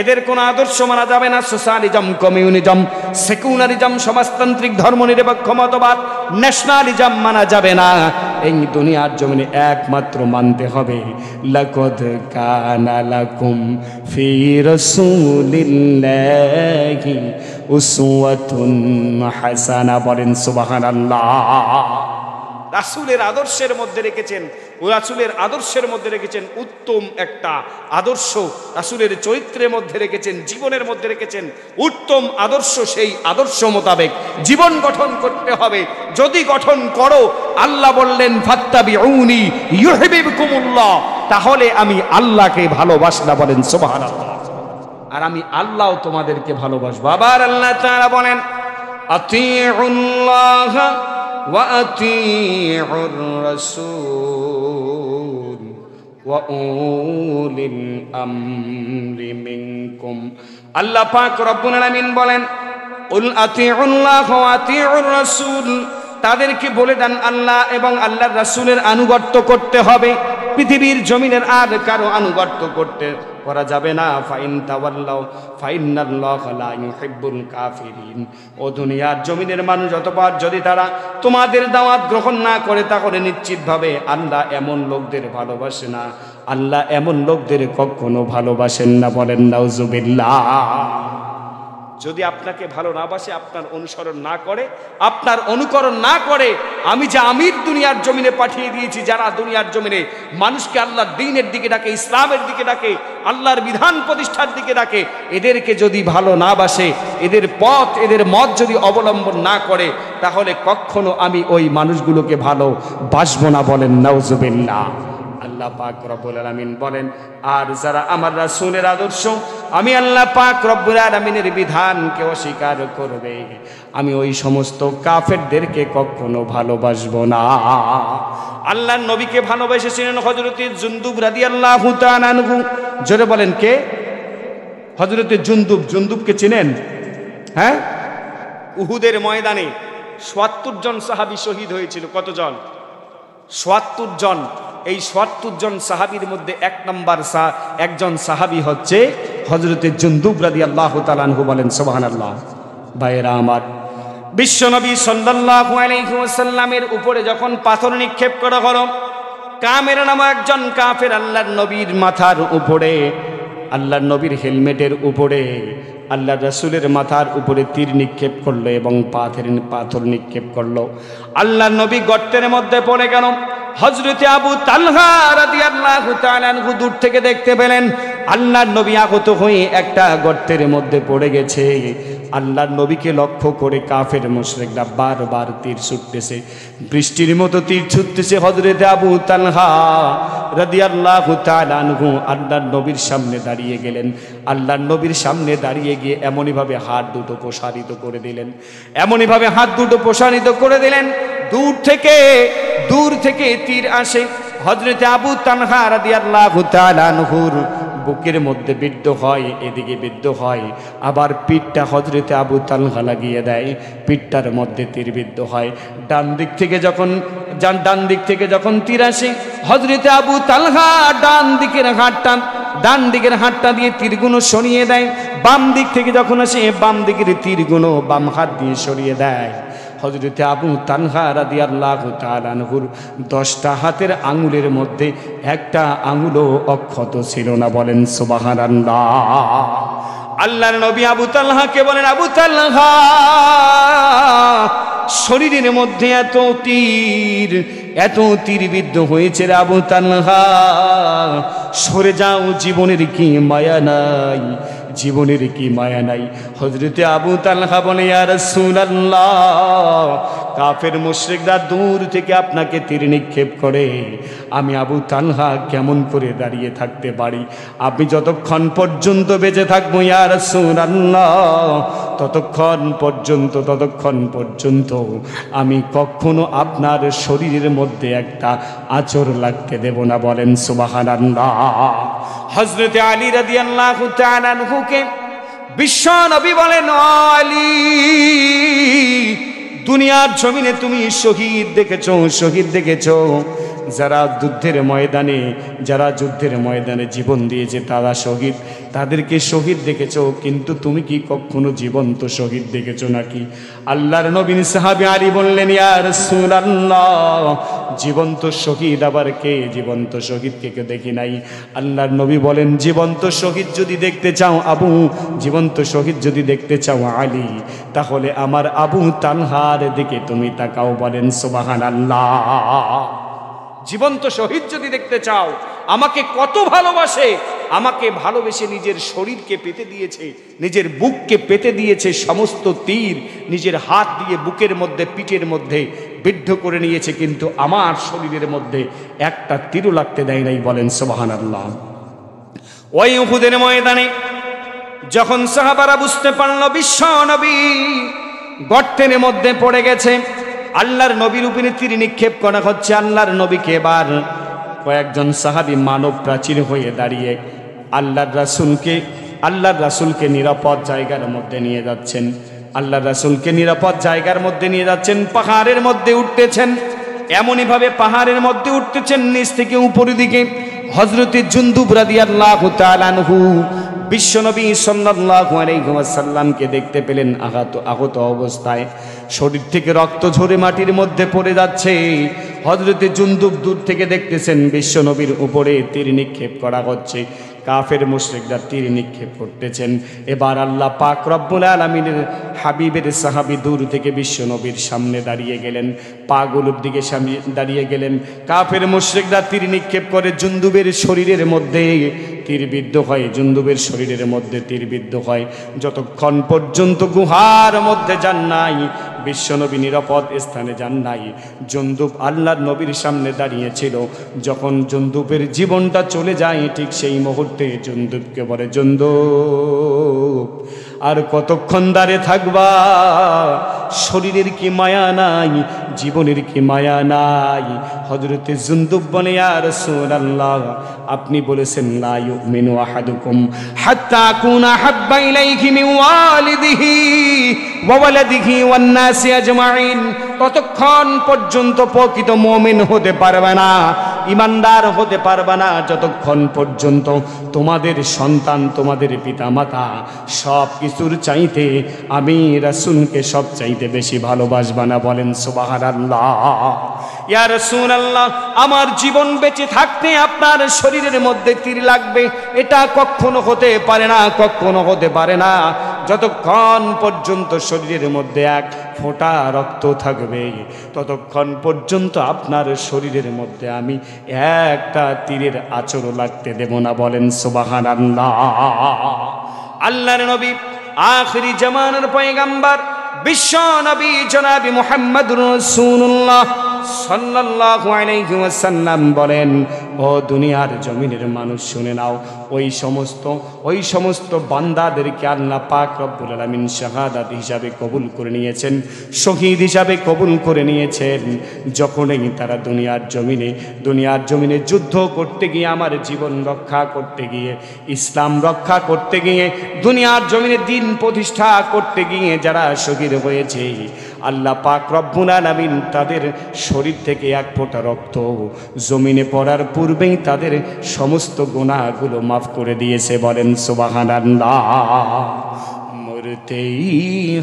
Speaker 1: এদের কোনো আদর্শ মানা যাবে না। সোশ্যালিজম, কমিউনিজম, সেকুলারিজম, সমাজতান্ত্রিক, ধর্মনিরপেক্ষ মতবাদ, ন্যাশনালিজম মানা যাবে না। এই দুনিয়ার জমিনে একমাত্র মানতে হবে লাকাদ কানা লাকুম ফি রাসূলিল্লাহি উসওয়াতুন হাসানা। বলেন সুবহানাল্লাহ। রাসূলের আদর্শের মধ্যে রেখেছেন, রাসূলের আদর্শের মধ্যে রেখেছেন উত্তম একটা আদর্শ, রাসূলের চরিত্রের মধ্যে রেখেছেন, জীবনের মধ্যে রেখেছেন উত্তম আদর্শ। সেই আদর্শ মোতাবেক জীবন গঠন করতে হবে। যদি গঠন করো, আল্লাহ বললেন ফাত্তাবিউনি ইউহিব্বুকুমুল্লাহ, তাহলে আমি আল্লাহকে ভালোবাসলাম। বলেন সুবহানাল্লাহ। আর আমি আল্লাহ তোমাদেরকে ভালোবাসবো। আবার আল্লাহ তাআলা বলেন আতিউল্লাহ ওয়া আতিউর রাসূল ওয়া উলিল আমরি মিনকুম। আল্লাহ পাক রব্বুল আলামিন বলেন উল আতিউল্লাহ ওয়া আতিউর রাসূল, তাদেরকে বলে দেন আল্লাহ এবং আল্লাহর রাসূলের আনুগত্য করতে হবে। পৃথিবীর জমিনের আর কারো আনুগত্য করা যাবে না। ফাইন তাওয়াল্লাউ ফাইন্নাল্লাহা লা ইউহিব্বুল কাফিরিন। ও দুনিয়ার জমিনের মানুষ, অতঃপর যদি তারা তোমাদের দাওয়াত গ্রহণ না করে, তাহলে নিশ্চিতভাবে আল্লাহ এমন লোকদের ভালোবাসে না। আল্লাহ এমন লোকদের কখনো ভালোবাসেন না। বলেন নাউজুবিল্লাহ। যদি আপনাকে ভালো না বাসে, আপনার অনুসরণ না করে, আপনার অনুকরণ না করে, আমি যে আমির দুনিয়ার জমিনে পাঠিয়ে দিয়েছি, যারা দুনিয়ার জমিনে মানুষকে আল্লাহর দ্বীনের দিকে ডাকে, ইসলামের দিকে ডাকে, আল্লাহর বিধান প্রতিষ্ঠার দিকে ডাকে, এদেরকে যদি ভালো না বাসে, এদের পথ এদের মত যদি অবলম্বন না করে, তাহলে কখনো আমি ওই মানুষগুলোকে ভালো বাসবো না। বলেন নাউজুবিল্লাহ। আল্লাহ পাক রব্বুল আলামিন বলেন, আর যারা আমার রাসূলের আদর্শ, আমি আল্লাহ পাক রব্বুল আলামিনের বিধানকে অস্বীকার করবে, আমি ওই সমস্ত কাফেরদেরকে কখনো ভালোবাসবো না। আল্লাহর নবীকে ভালোবেসেছিলেন হযরত জুনদুব রাদিয়াল্লাহু তাআলা আনহু। জোরে বলেন কে? হযরত জুনদুব। জুনদুবকে চিনেন? হ্যাঁ, উহুদের ময়দানে ৭৭ জন সাহাবী শহীদ হয়েছিল। কতজন? ৭৭ জন। এই ৭৭ জন সাহাবীর মধ্যে এক নম্বর একজন সাহাবী হচ্ছে হযরত জুনদুব রাদিয়াল্লাহু তাআলা আনহু। বলেন সুবহানাল্লাহ। ভাইরা আমার, বিশ্বনবী সাল্লাল্লাহু আলাইহি ওয়াসাল্লামের উপরে যখন পাথর নিক্ষেপ করা হলো, কামের নামে একজন কাফের আল্লাহর নবীর মাথার উপরে, আল্লাহর নবীর হেলমেটের উপরে আল্লাহ রাসূলের মাথার উপরে তীর নিক্ষেপ করলো এবং পাথর নিক্ষেপ করলো। আল্লাহ নবী গর্তের মধ্যে পড়ে গেল। হযরতে আবু তালহা রাদিয়াল্লাহু তাআলা আনহু দূর থেকে দেখতে পেলেন আল্লাহর নবী আহত হয়ে একটা গর্তের মধ্যে পড়ে গেছে। আল্লাহর নবীকে লক্ষ্য করে কাফের মুশরিকরা বারবার তীর ছুটতেছে, বৃষ্টির মতো তীর ছুটতেছে। হযরতে আবু তালহা রাদিয়াল্লাহু তাআলা আনহু আল্লাহর নবীর সামনে দাঁড়িয়ে গেলেন। আল্লাহর নবীর সামনে দাঁড়িয়ে গিয়ে এমনইভাবে হাত দুটো প্রসারিত করে দিলেন, এমনইভাবে হাত দুটো প্রসারিত করে দিলেন, দূর থেকে তীর আসে। হযরতে আবু তালহা রাদিয়াল্লাহু তাআলা আনহুর বুকের মধ্যে বিদ্ধ হয়, এদিকে বিদ্ধ হয়, আবার পিঠটা হযরতে আবু তালহা লাগিয়ে দেয়, পিঠটার মধ্যে তীর বিদ্ধ হয়। ডান দিক থেকে যখন তীর আসে, হযরতে আবু তালহা ডান দিকের হাতটা দিয়ে তীরগুলো সরিয়ে দেয়। বাম দিক থেকে যখন আসে, বাম দিকের তীরগুলো বাম হাত দিয়ে সরিয়ে দেয়। হযরতে আবু তালহা রাদিয়াল্লাহু তাআলা আনহুর 10টা হাতের আঙ্গুলের মধ্যে একটা আঙ্গুলও অক্ষত ছিল না। বলেন সুবহানাল্লাহ। আল্লাহর নবী আবু তালহাকে বলেন, আবু তালহা, শরীরের মধ্যে এত তীর বিদ্ধ হয়েছে রে আবু তালহা, সরে যাও, জীবনের কি মায়া নাই, জীবনের কি মায়া নাই। হযরতে আবু তালহা বলে, ইয়া রাসূলুল্লাহ, কাফের মুশরিকরা দূর থেকে আপনাকে তীর নিক্ষেপ করে, আমি আবু তালহা কেমন করে দাঁড়িয়ে থাকতে পারি? আপনি যতক্ষণ পর্যন্ত বেঁচে থাকবো ইয়া রাসূলুল্লাহ, ততক্ষণ পর্যন্ত আমি কখনো আপনার শরীরের মধ্যে একটা আঁচড় লাগতে দেব না। বলেন সুবহানাল্লাহ। হযরতে আলী রাদিয়াল্লাহু তাআলা আনহুকে বিশ্ব নবী বলেন, আলী, দুনিয়ার জমিনে তুমি শহীদ দেখেছো, যারা যুদ্ধের ময়দানে জীবন দিয়েছে তারা শহীদ, তাদেরকে শহীদ দেখেছো, কিন্তু তুমি কি কখনো জীবন্ত শহীদ দেখেছো নাকি? আল্লাহর নবীর সাহাবী আলী বললেন, ইয়া রাসূলুল্লাহ, জীবন্ত শহীদ আবার কে? জীবন্ত শহীদকে কেউ দেখি নাই। আল্লাহর নবী বলেন, জীবন্ত শহীদ যদি দেখতে চাও আলী, তাহলে আমার আবু তালহার দিকে তুমি তাকাও। বলেন সুবহানাল্লাহ। জীবন্ত শহীদ যদি দেখতে চাও, আমাকে কত ভালোবাসে, আমাকে ভালোবেসে নিজের শরীরকে পেতে দিয়েছে, নিজের বুককে পেতে দিয়েছে, সমস্ত তীর নিজের হাত দিয়ে বুকের মধ্যে, পিঠের মধ্যে বিদ্ধ করে নিয়েছে, কিন্তু আমার শরীরের মধ্যে একটা তীরও লাগতে দেয় নাই। বলেন সুবহানাল্লাহ। ওই উহুদের ময়দানে যখন সাহাবারা বুঝতে পারল বিশ্ব নবী গর্তের মধ্যে পড়ে গেছে, আল্লাহর নবীর উপরে তীর নিক্ষেপ করা হচ্ছে, আল্লাহর নবীকে এবার কয়েকজন সাহাবী মানব প্রাচীর হয়ে দাঁড়িয়ে আল্লাহর রাসূলকে নিরাপদ জায়গার মধ্যে নিয়ে যাচ্ছেন। পাহাড়ের মধ্যে উঠতেছেন, এমনইভাবে পাহাড়ের মধ্যে উঠতেছেন, নিচ থেকে উপরের দিকে হযরতে জুনদুব রাদিয়াল্লাহু তাআলা আনহু বিশ্বনবী সাল্লাল্লাহু আলাইহি ওয়াসাল্লামকে দেখতে পেলেন আহত অবস্থায়, শরীর থেকে রক্ত ঝরে মাটির মধ্যে পড়ে যাচ্ছে। হযরতে জুনদুব দূর থেকে দেখতেছেন বিশ্বনবীর উপরে তীর নিক্ষেপ করা হচ্ছে, কাফের মুশরিকরা তীর নিক্ষেপ করতেছেন। এবার আল্লাহ পাক রব্বুল আলামিনের হাবিবের সাহাবী দূর থেকে বিশ্বনবীর সামনে দাঁড়িয়ে গেলেন, পাগুলোর দিকে সামনে দাঁড়িয়ে গেলেন। কাফের মুশরিকরা তীর নিক্ষেপ করে, জুনদুবের শরীরের মধ্যে তীরবিদ্ধ হয়। যতক্ষণ পর্যন্ত গুহার মধ্যে যান নাই, বিশ্বনবী নিরাপদ স্থানে যান নাই, জুনদুব আল্লাহর নবীর সামনে দাঁড়িয়েছিল। যখন জুনদুবের জীবনটা চলে যায়, ঠিক সেই মুহূর্তে জুনদুবকে বলে, জুনদুব, আর কতক্ষণ দাঁড়িয়ে থাকবা? শরীরের কি মায়া নাই, জীবনের কি মায়া নাই? হযরতে জুনদুব বলে, ইয়া রাসূলুল্লাহ, আপনি বলেছেন লা ইউমিনু আহাদুকুম হাত্তা আকুনা হাব্বা ইলাইহি মিন ওয়ালিদিহি ওয়া ওয়ালাদিহি ওয়ান নাসি আজমাইন। ততক্ষণ পর্যন্ত প্রকৃত মুমিন হতে পারবে না, ইমানদার হতে পারবে না, যতক্ষণ পর্যন্ত তোমাদের সন্তান, তোমাদের পিতামাতা সব কিছুর চাইতে আমি রাসূলকে সব চাইতে বেশি ভালোবাসবা না। বলেন সুবহানাল্লাহ। ইয়া রাসূলুল্লাহ, আমার জীবন বেঁচে থাকতে আপনার শরীরের মধ্যে তীর লাগবে, এটা কখনো হতে পারে না। যতক্ষণ পর্যন্ত শরীরের মধ্যে এক ফোঁটা রক্ত থাকবে ততক্ষণ পর্যন্ত আপনার শরীরের মধ্যে আমি একটা তীরের আঁচড়ও লাগতে দেব না। বলেন সুবহানাল্লাহ। আল্লাহর নবী আখিরি জামানার পয়গম্বর বিশ্ব নবী জনাবি মুহাম্মদুর রাসূলুল্লাহ সাল্লাল্লাহু আলাইহি ওয়াসাল্লাম বলেন, ও দুনিয়ার জমিনের মানুষ শুনে নাও, ওই সমস্ত বান্দাদেরকে আল্লাহ পাক রব্বুল আলামিন শাহাদাত হিসাবে কবুল করে নিয়েছেন, শহীদ হিসাবে কবুল করে নিয়েছেন, যখনই তারা দুনিয়ার জমিনে যুদ্ধ করতে গিয়ে, আমার জীবন রক্ষা করতে গিয়ে, ইসলাম রক্ষা করতে গিয়ে, দুনিয়ার জমিনে দিন প্রতিষ্ঠা করতে গিয়ে যারা শহীদ হয়েছে, আল্লাহ পাক রব্বুল আলামিন তাদের শরীর থেকে এক ফোঁটা রক্ত জমিনে পড়ার পূর্বেই তাদের সমস্ত গুনাহগুলো মাফ করে দিয়েছে। বলেন সুবহানাল্লাহ। মরতেই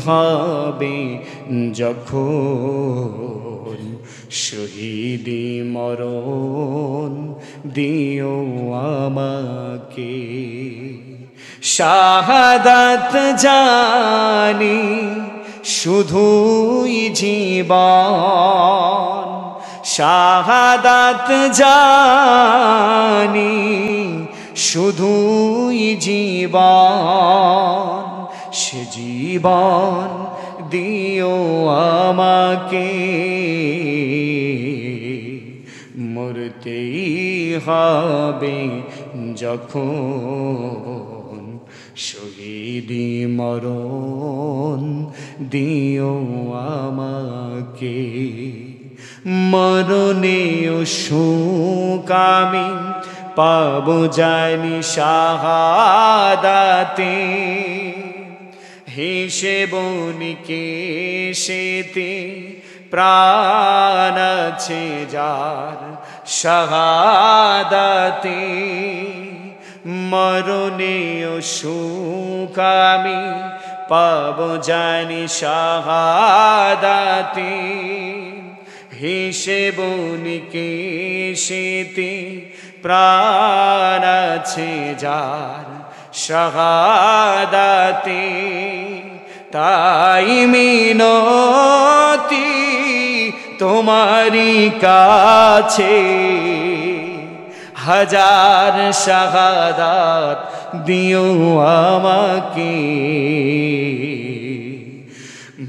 Speaker 1: হবে যখন শহীদি মরণ দিও আমাকে, শাহাদাত জানি শুধুই জীবন, শাহাদাত জানি শুধুই জীবন, সে জীবন দিও আমাকে, মরতেই হবে যখন শহীদি মরণ দিও আমাকে, মরণেও সুখ আমি পাবো জানি শাহাদাতে, হিসেব নিকেশেতে প্রাণ আছে যার শাহাদাতে, মরণেও সুখ আমি পাবো জানি শাহাদাতে, হিসেব নিকেশেতে প্রাণ আছে যার শাহাদাতে, তাই মিনতি তোমারি কাছে, হাজার শাহাদাত দিও আমাকে,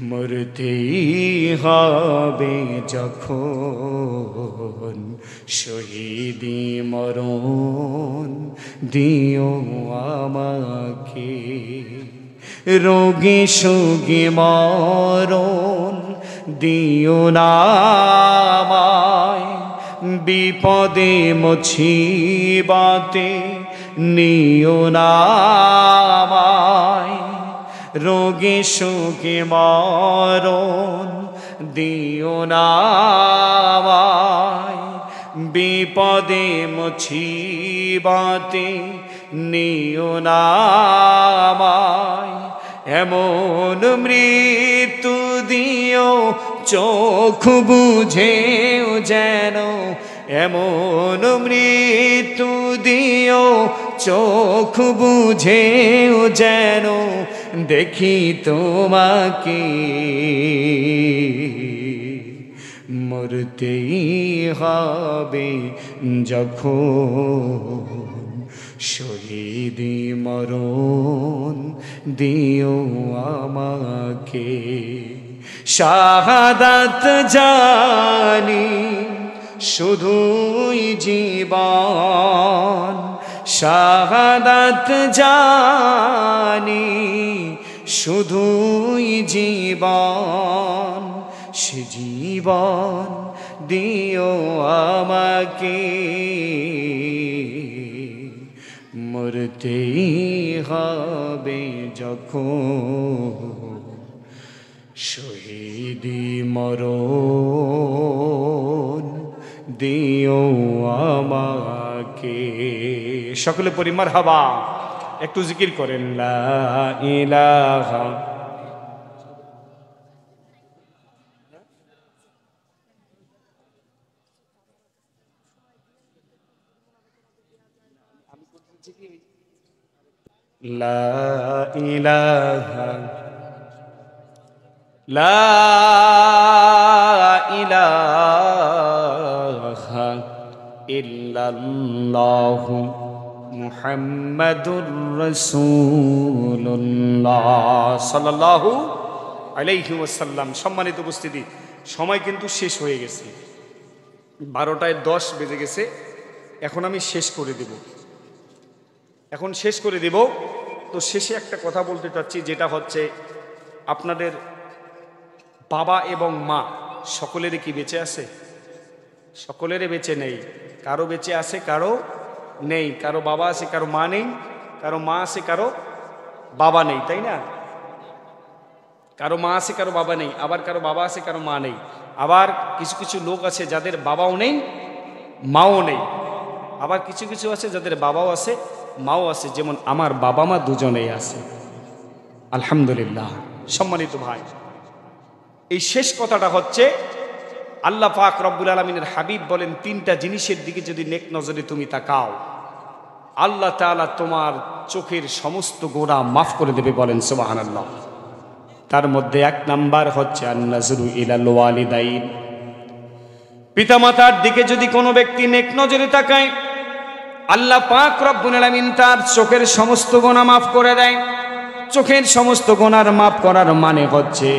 Speaker 1: মরতেই হবে যখন শহীদি মরণ দিও আমাকে, রোগে শোকে মরণ দিও না আমায়, বিপদে মুসিবতে নিও না আমায়, রোগে শোকে মরণ দিও না আমায়, বিপদে মুসিবতে নিও না আমায়, এমন মৃত্যু দিও চোখ বুঝেও যেন, এমন মৃত্যু দিও চোখ বুঝেও যেন দেখি তোমাকে, মরতেই হবে যখন শহীদি মরণ দিও আমাকে, শাহাদাত জানি শুধুই জীবন, শাহাদাত জানি শুধুই জীবন, সে জীবন দিও আমাকে, মরতেই হবে যখন শহীদি মরণ দিও আমাকে। সকলে পড়ি মারহাবা, একটু জিকির করেন লা ইলাহা। লা ইলাহা লা ইলাহা ইল্লাল্লাহু মুহাম্মাদুর রাসূলুল্লাহ সাল্লাল্লাহু আলাইহি ওয়াসাল্লাম। সম্মানিত উপস্থিতি, সময় কিন্তু শেষ হয়ে গেছে, 12:10 বেজে গেছে। এখন আমি শেষ করে দেব, এখন শেষ করে দেব। তো শেষে একটা কথা বলতে চাচ্ছি, যেটা হচ্ছে আপনাদের বাবা এবং মা সকলেরই কি বেঁচে আছে? সকলেরই বেঁচে নেই। কারো বেঁচে আছে, কারো নেই। কারো বাবা আছে, কারো মা নেই। কারো মা আছে, কারো বাবা নেই, তাই না? কারো মা আছে, কারো বাবা নেই। আবার কারো বাবা আছে, কারো মা নেই। আবার কিছু কিছু লোক আছে যাদের বাবাও নেই, মাও নেই। আবার কিছু কিছু আছে যাদের বাবাও আছে, মাও আছে। যেমন আমার বাবা মা দুজনেই আছে, আলহামদুলিল্লাহ। সম্মানিত ভাই, এই শেষ কথাটা হচ্ছে আল্লাহ পাক রব্বুল আলামিনের হাবিব বলেন, তিনটা জিনিসের দিকে যদি নেক নজরে তুমি তাকাও, আল্লাহ তাআলা তোমার চোখের সমস্ত গোনা মাফ করে দেবে। বলেন সুবহানাল্লাহ। তার মধ্যে এক নাম্বার হচ্ছে আন-নাজরু ইলাল ওয়ালিদাইন। পিতামাতার দিকে যদি কোনো ব্যক্তি নেক নজরে তাকায়, আল্লাহ পাক রব্বুল আলামিন তার চোখের সমস্ত গোনা মাফ করে দেয়। চোখের সমস্ত গোনার মাফ করার মানে হচ্ছে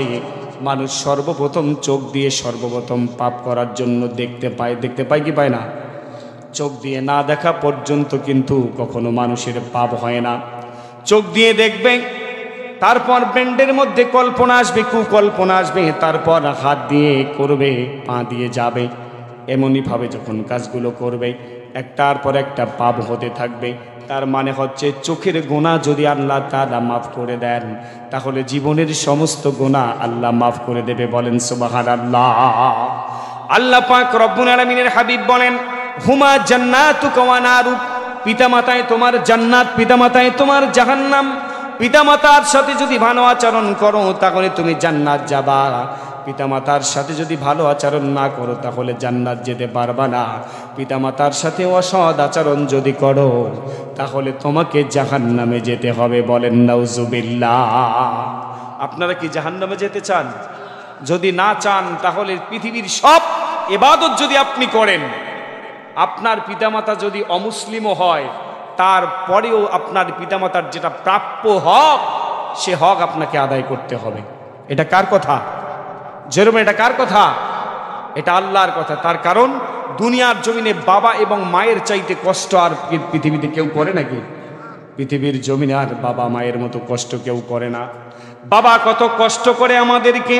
Speaker 1: মানুষ সর্বপ্রথম চোখ দিয়ে সর্বপ্রথম পাপ করার জন্য দেখতে পায়। দেখতে পায় কি পায় না? চোখ দিয়ে না দেখা পর্যন্ত কিন্তু কখনো মানুষের পাপ হয় না। চোখ দিয়ে দেখবে, তারপর ব্রেন্ডের মধ্যে কল্পনা আসবে, কুকল্পনা আসবে, তারপর হাত দিয়ে করবে, পা দিয়ে যাবে। এমনইভাবে যখন কাজগুলো করবে, একটার পর একটা পাপ হতে থাকবে। তার মানে হচ্ছে চোখের গোনা যদি আল্লাহ তাআলা মাফ করে দেন, তাহলে জীবনের সমস্ত গোনা আল্লাহ মাফ করে দেবে। বলেন সুবহানাল্লাহ। আল্লাহ পাক রব্বুল আলামিনের হাবিব বলেন, হুমা জান্নাতুকা ওয়া নারুক। পিতামাতায় তোমার জান্নাত, পিতামাতায় তোমার জাহান্নাম। পিতামাতার সাথে যদি ভালো আচরণ করো তাহলে তুমি জান্নাত যাবা। পিতামাতার সাথে যদি ভালো আচরণ না করো তাহলে জান্নাত যেতে পারবা না। পিতামাতার সাথে অসৎ আচরণ যদি করো তাহলে তোমাকে জাহান্নামে যেতে হবে। বলেন নাউজুবিল্লাহ। আপনারা কি জাহান্নামে যেতে চান? যদি না চান তাহলে পৃথিবীর সব ইবাদত যদি আপনি করেন, আপনার পিতামাতা যদি অমুসলিমও হয়, তারপরেও আপনার পিতামাতার যেটা প্রাপ্য হক, সে হক আপনাকে আদায় করতে হবে। এটা কার কথা? যেরকম এটা কার কথা? এটা আল্লাহর কথা। তার কারণ দুনিয়ার জমিনে বাবা এবং মায়ের চাইতে কষ্ট আর পৃথিবীতে কেউ করে নাকি? পৃথিবীর জমিনে আর বাবা মায়ের মতো কষ্ট কেউ করে না। বাবা কত কষ্ট করে আমাদেরকে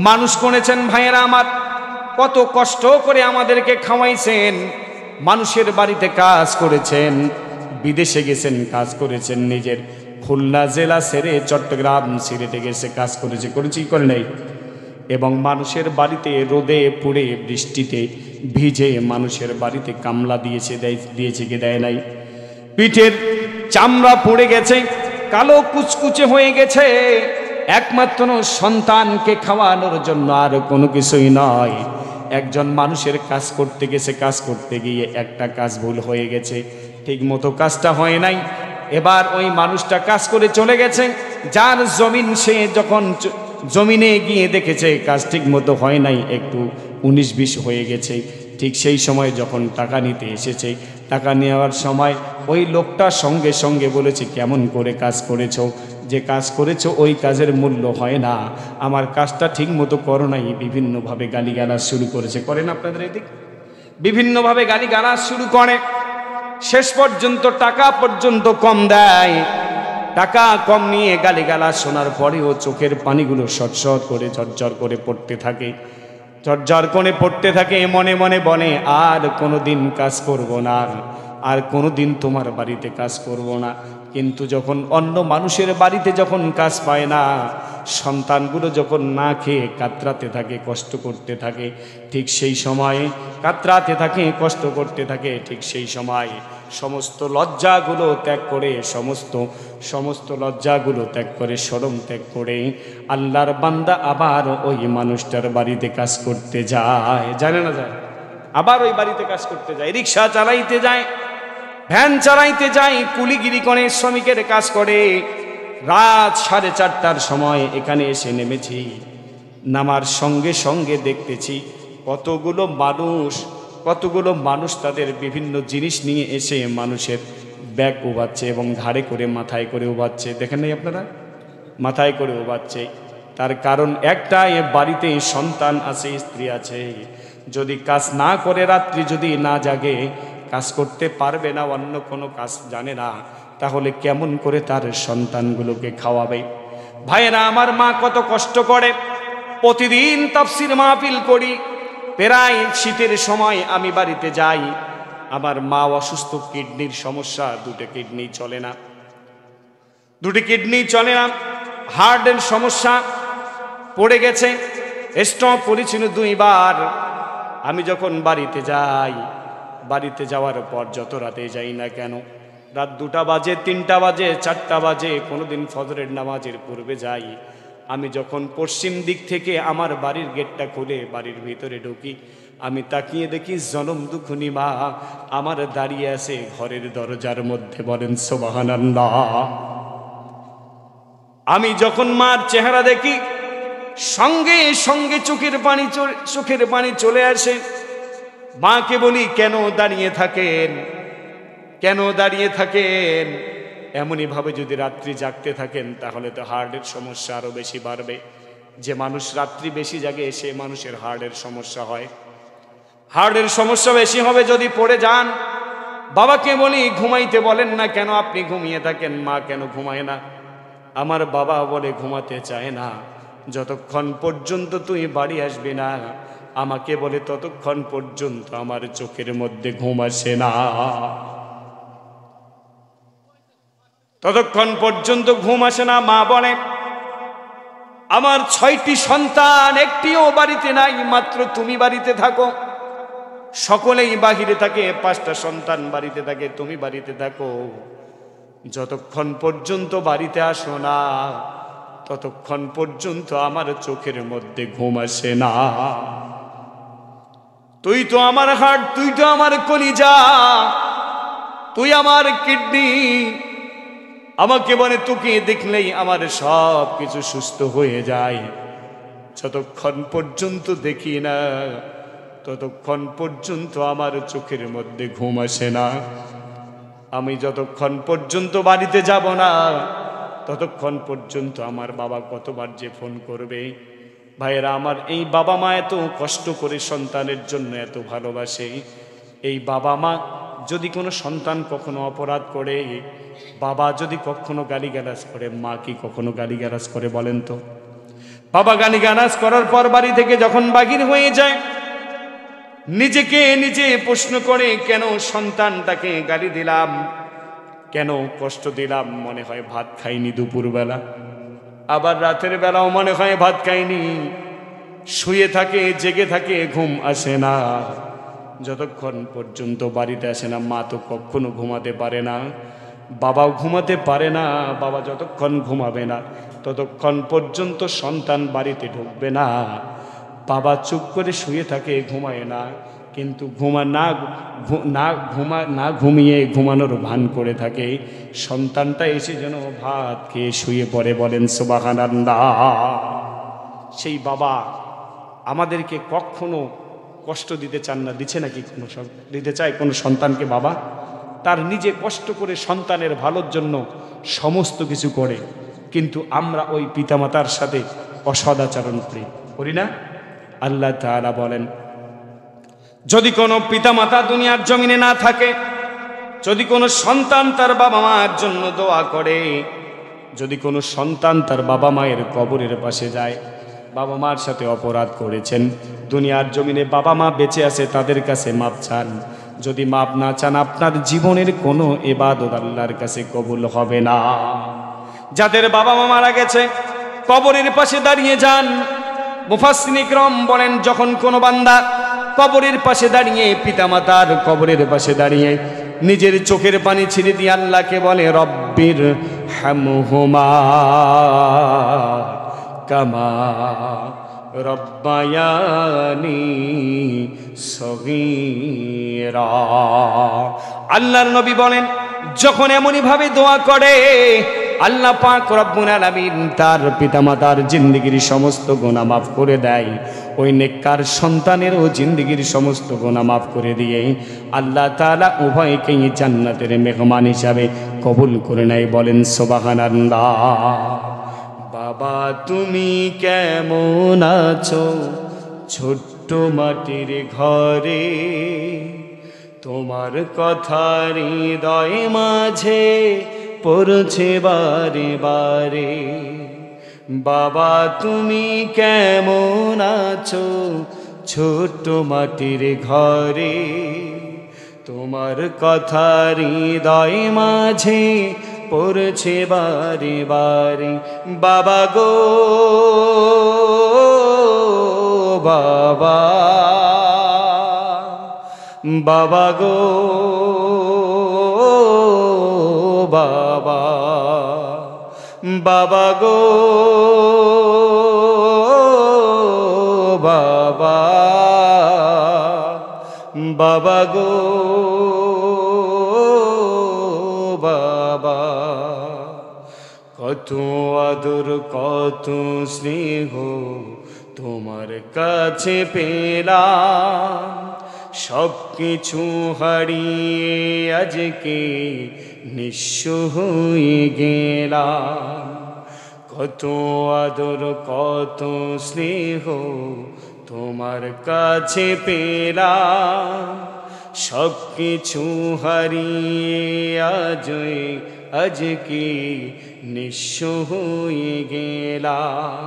Speaker 1: মানুষ করেছেন ভাইয়েরা আমার, কত কষ্ট করে আমাদেরকে খাওয়াইছেন। মানুষের বাড়িতে কাজ করেছেন, বিদেশে গেছেন কাজ করেছেন, নিজের খুলনা জেলা ছেড়ে চট্টগ্রাম সিলেটে গেছে কাজ করেছে, করেছি করে নাই? এবং মানুষের বাড়িতে রোদে পুড়ে বৃষ্টিতে ভিজে মানুষের বাড়িতে কামলা দিয়েছে কি দেয় নাই? পিঠের চামড়া পড়ে গেছে, কালো কুচকুচে হয়ে গেছে, একমাত্র সন্তানকে খাওয়ানোর জন্য, আর কোনো কিছুই নয়। একজন মানুষের কাজ করতে গেছে, কাজ করতে গিয়ে একটা কাজ ভুল হয়ে গেছে, ঠিক মতো কাজটা হয় নাই। এবার ওই মানুষটা কাজ করে চলে গেছে, যার জমিন সে যখন জমিনে গিয়ে দেখেছে কাজ ঠিক মতো হয় নাই, একটু 19-20 হয়ে গেছে। ঠিক সেই সময় যখন টাকা নিতে এসেছে, টাকা নেওয়ার সময় ওই লোকটা সঙ্গে সঙ্গে বলেছে, কেমন করে কাজ করেছো? যে কাজ করেছো ওই কাজের মূল্য হয় না, আমার কাজটা ঠিক মতো করো নাই। বিভিন্নভাবে গালিগালাজ শুরু করেছে। করেন আপনাদের এদিক? বিভিন্নভাবে গালিগালাজ শুরু করে, শেষ পর্যন্ত টাকা পর্যন্ত কম দেয়। টাকা কম নিয়ে গালিগালাজ শোনার পরেও চোখের পানিগুলো শটশট করে ঝরঝর করে পড়তে থাকে, ঝরঝর করে পড়তে থাকে। মনে মনে বলে, আর কোনোদিন কাজ করব না, আর কোনোদিন তোমার বাড়িতে কাজ করব না। কিন্তু যখন অন্য মানুষের বাড়িতে যখন কাজ পায় না, সন্তানগুলো যখন না খেয়ে কাতরাতে থাকে, কষ্ট করতে থাকে, ঠিক সেই সময় কাতরাতে থাকে, কষ্ট করতে থাকে, ঠিক সেই সময় সমস্ত লজ্জাগুলো ত্যাগ করে, সমস্ত লজ্জাগুলো ত্যাগ করে, শরম ত্যাগ করে আল্লাহর বান্দা আবার ওই মানুষটার বাড়িতে কাজ করতে যায়। জানে না যায়? আবার ওই বাড়িতে কাজ করতে যায়, রিক্সা চালাইতে যায়। ভ্যান চালাইতে যাই, কুলিগিরি করে, শ্রমিকের কাজ করে। রাত 4:30টার সময় এখানে এসে নেমেছি। নামার সঙ্গে সঙ্গে দেখতেছি কতগুলো মানুষ তাদের বিভিন্ন জিনিস নিয়ে এসে মানুষের ব্যাগ উবাচ্ছে এবং ঘাড়ে করে মাথায় করে উবাচ্ছে। দেখেন নাই আপনারা? মাথায় করে উবাচ্ছে। তার কারণ একটাই, বাড়িতে সন্তান আছে, স্ত্রী আছে। যদি কাজ না করে, রাত্রি যদি না জাগে, কাজ করতে পারবে না, অন্য কোনো কাজ জানে না, তাহলে কেমন করে তার সন্তানগুলোকে খাওয়াবে? ভাইয়েরা, আমার মা কত কষ্ট করে। প্রতিদিন তাফসীর মাহফিল করি। প্রায় শীতের সময় আমি বাড়িতে যাই। আমার মা অসুস্থ, কিডনির সমস্যা, দুটো কিডনি চলে না, হার্টের সমস্যা, পড়ে গেছে, স্ট্রোক করেছিল 2 বার। আমি যখন বাড়িতে যাই, বাড়িতে যাওয়ার পর যত রাতে যাই না কেন, রাত 2টা বাজে, 3টা বাজে, 4টা বাজে, কোনোদিন ফজরের নামাজের পূর্বে যাই। আমি যখন পশ্চিম দিক থেকে আমার বাড়ির গেটটা খুলে বাড়ির ভিতরে ঢুকি, আমি তাকিয়ে দেখি জনম দুঃখিনী মা আমার দাঁড়িয়ে আছে ঘরের দরজার মধ্যে। বলেন সুবহানাল্লাহ। আমি যখন মার চেহারা দেখি, সঙ্গে সঙ্গে চোখের পানি চলে আসে। মাকে বলি, কেন দাঁড়িয়ে থাকেন? এমনই ভাবে যদি রাত্রি জাগতে থাকেন তাহলে তো হার্টের সমস্যা আরো বেশি বাড়বে। যে মানুষ রাত্রি বেশি জাগে সে মানুষের হার্টের সমস্যা হয়, হার্টের সমস্যা বেশি হবে যদি পড়ে যান। বাবাকে বলি, ঘুমাইতে বলেন না কেন? আপনি ঘুমিয়ে থাকেন, মা কেন ঘুমায় না? আমার বাবা বলে, ঘুমাতে চায় না, যতক্ষণ পর্যন্ত তুই বাড়ি আসবি না। আমাকে বলে, ততক্ষণ পর্যন্ত আমার চোখের মধ্যে ঘুম আসে না, ততক্ষণ পর্যন্ত ঘুম আসে না। মা বলে, আমার 6টি সন্তান, একটিও বাড়িতে নাই, মাত্র তুমি বাড়িতে থাকো। সকলেই বাহিরে থাকে, 5টা সন্তান বাড়িতে থাকে, তুমি বাড়িতে থাকো। যতক্ষণ পর্যন্ত বাড়িতে আসো না, ততক্ষণ পর্যন্ত আমার চোখের মধ্যে ঘুম আসে না। তুই তো আমার হার্ট, তুই তো আমার কলিজা, তুই আমার কিডনি। আমাকে বলে, তোকে দেখলেই আমার সব কিছু সুস্থ হয়ে যায়। যতক্ষণ পর্যন্ত দেখি না, ততক্ষণ পর্যন্ত আমার চোখের মধ্যে ঘুম আসে না। আমি যতক্ষণ পর্যন্ত বাড়িতে যাব না, ততক্ষণ পর্যন্ত আমার বাবা কতবার যে ফোন করবে। ভাইয়েরা আমার, এই বাবা মা এত কষ্ট করে সন্তানের জন্য এত ভালোবাসে। এই বাবা মা যদি কোনো সন্তান কখনো অপরাধ করে, বাবা যদি কখনো গালিগালাজ করে, মা কি কখনো গালিগালাজ করে বলেন তো? বাবা গালিগালাজ করার পর বাড়ি থেকে যখন বাহির হয়ে যায়, নিজেকে নিজে প্রশ্ন করে, কেন সন্তানটাকে গালি দিলাম, কেন কষ্ট দিলাম? মনে হয় ভাত খাইনি দুপুরবেলা, আবার রাতের বেলাও মনে হয় ভাত খাইনি। শুয়ে থাকে, জেগে থাকে, ঘুম আসে না। যতক্ষণ পর্যন্ত বাড়িতে আসে না, মা তো কখনো ঘুমাতে পারে না, বাবাও ঘুমাতে পারে না। বাবা যতক্ষণ ঘুমাবে না, ততক্ষণ পর্যন্ত সন্তান বাড়িতে ঢুকবে না। বাবা চুপ করে শুয়ে থাকে, ঘুমায় না, কিন্তু না ঘুমিয়ে ঘুমানোর ভান করে থাকে। সন্তানটা এসে যেন ভাত খেয়ে শুয়ে পড়ে। বলেন সুবহানাল্লাহ। সেই বাবা আমাদেরকে কখনো কষ্ট দিতে চান না। দিচ্ছে নাকি কোনো দিতে চায় কোনো সন্তানকে? বাবা তার নিজে কষ্ট করে সন্তানের ভালোর জন্য সমস্ত কিছু করে, কিন্তু আমরা ওই পিতামাতার সাথে অসদাচরণ করি না। আল্লাহ তাআলা বলেন, যদি কোনো পিতামাতা দুনিয়ার জমিনে না থাকে, যদি কোনো সন্তান তার বাবা মায়ের জন্য দোয়া করে, যদি কোনো সন্তান তার বাবা মায়ের কবরের পাশে যায়, বাবা মার সাথে অপরাধ করেছেন, দুনিয়ার জমিনে বাবা মা বেঁচে আছে, তাদের কাছে মাপ চান। যদি মাপ না চান, আপনার জীবনের কোনো ইবাদত আল্লাহর কাছে কবুল হবে না। যাদের বাবা মা মারা গেছে, কবরের পাশে দাঁড়িয়ে যান। মুফাসসিরিন ইকরাম বলেন, যখন কোনো বান্দা কবরের পাশে দাঁড়িয়ে, পিতামাতার কবরের পাশে দাঁড়িয়ে নিজের চোখের পানি ছেড়ে দিয়ে আল্লাহকে বলে, রব্বির হামহুমা কামা রব্বায়ানি সগীরা। আল্লাহর নবী বলেন, যখন এমনই ভাবে দোয়া করে আল্লাহ পাক রব্বুল আলামিন তার পিতামাতার জিন্দেগির সমস্ত গুনাহ মাফ করে দেয়। ওই নেককার সন্তানেরও জিন্দেগির সমস্ত গুনাহ মাফ করে দিয়ে আল্লাহ তাআলা উভয়কেই জান্নাতের মেহমান হিসাবে কবুল করে নেয়। বলেন সুবহানাল্লাহ। বাবা তুমি কেমন আছো ছোট্ট মাটির ঘরে, তোমার কথা হৃদয় মাঝে পড়ছে বারে বারে। বাবা তুমি কেমন আছো ছোট্ট মাটির ঘরে, তোমার কথা হৃদয় মাঝে পড়ছে বারে বারে। বাবা গো বাবা, বাবা গো বাবা, বাবা গো বাবা, বাবা গো বাবা। কত আদর কত স্নেহ তোমার কাছে পেলাম, সব কিছু হারিয়ে আজকে নিঃস্ব হয়ে গেলাম। কত আদর কত স্নেহ তোমার কাছে পেলাম, সব কিছু হারিয়ে আজকে নিঃস্ব হয়ে গেলাম।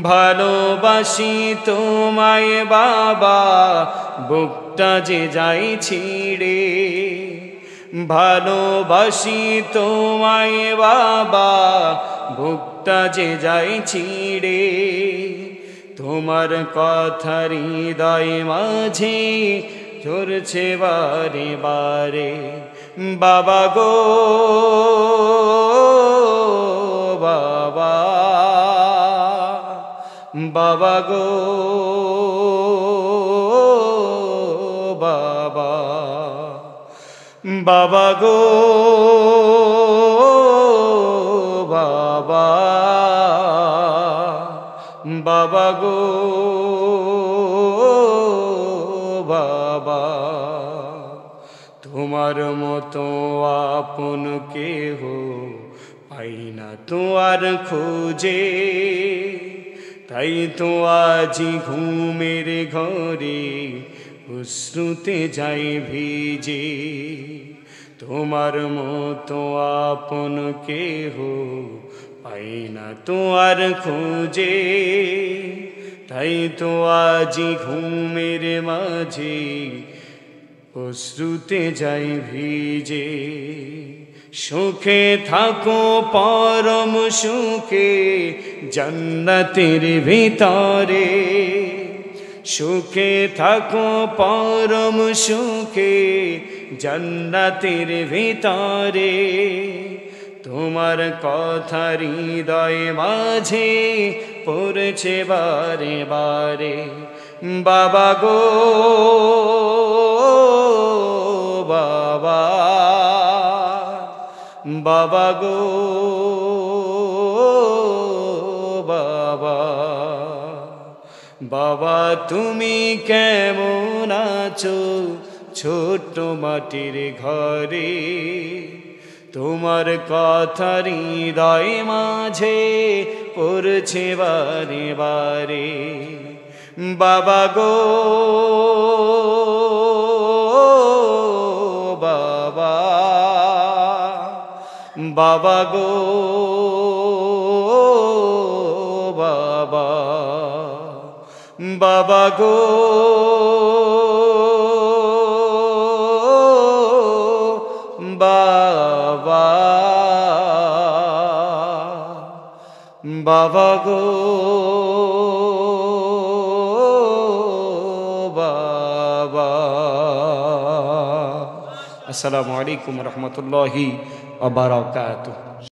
Speaker 1: ভালোবাসি তোমায় বাবা, বুকটা যে যাই ছিড়ে। ভালোবাসি তোমায় বাবা, বুকটা যে যাই ছিড়ে। তোমার কথা হৃদয় মাঝে ঝরছে বারে বারে। বাবা গো বাবা, বাবা গো বাবা, বাবা গো বাবা, বাবা গো বাবা। তোমার মতো আপন কেহ পাই না তো আর খোঁজে, তাই তো আজি ঘুমের ঘরে অশ্রুতে যাই ভিজে। তোমার মতো আপন কেহ পাই না তো আর খোঁজে, তাই তো আজি ঘুমের মাঝে অশ্রুতে যাই ভিজে। সুখে থাকো পরম সুখে জান্নাতের ভিতরে, সুখে থাকো পরম সুখে জান্নাতের ভিতরে। তোমার কথা হৃদয় মাঝে পড়ছে বারে বারে। বাবা গো বাবা, বাবা গো বাবা, বাবা তুমি কেমন আছো ছোট্ট মাটির ঘরে, তোমার কথা হৃদয় মাঝে পড়ছে বারে বারে। বাবা গো বাবা, বাবা গো বাবা, বাবা গো বাবা, বাবা গো বাবা। আসসালামু আলাইকুম রহমতুল্লাহি ওয়া বারাকাতুহু।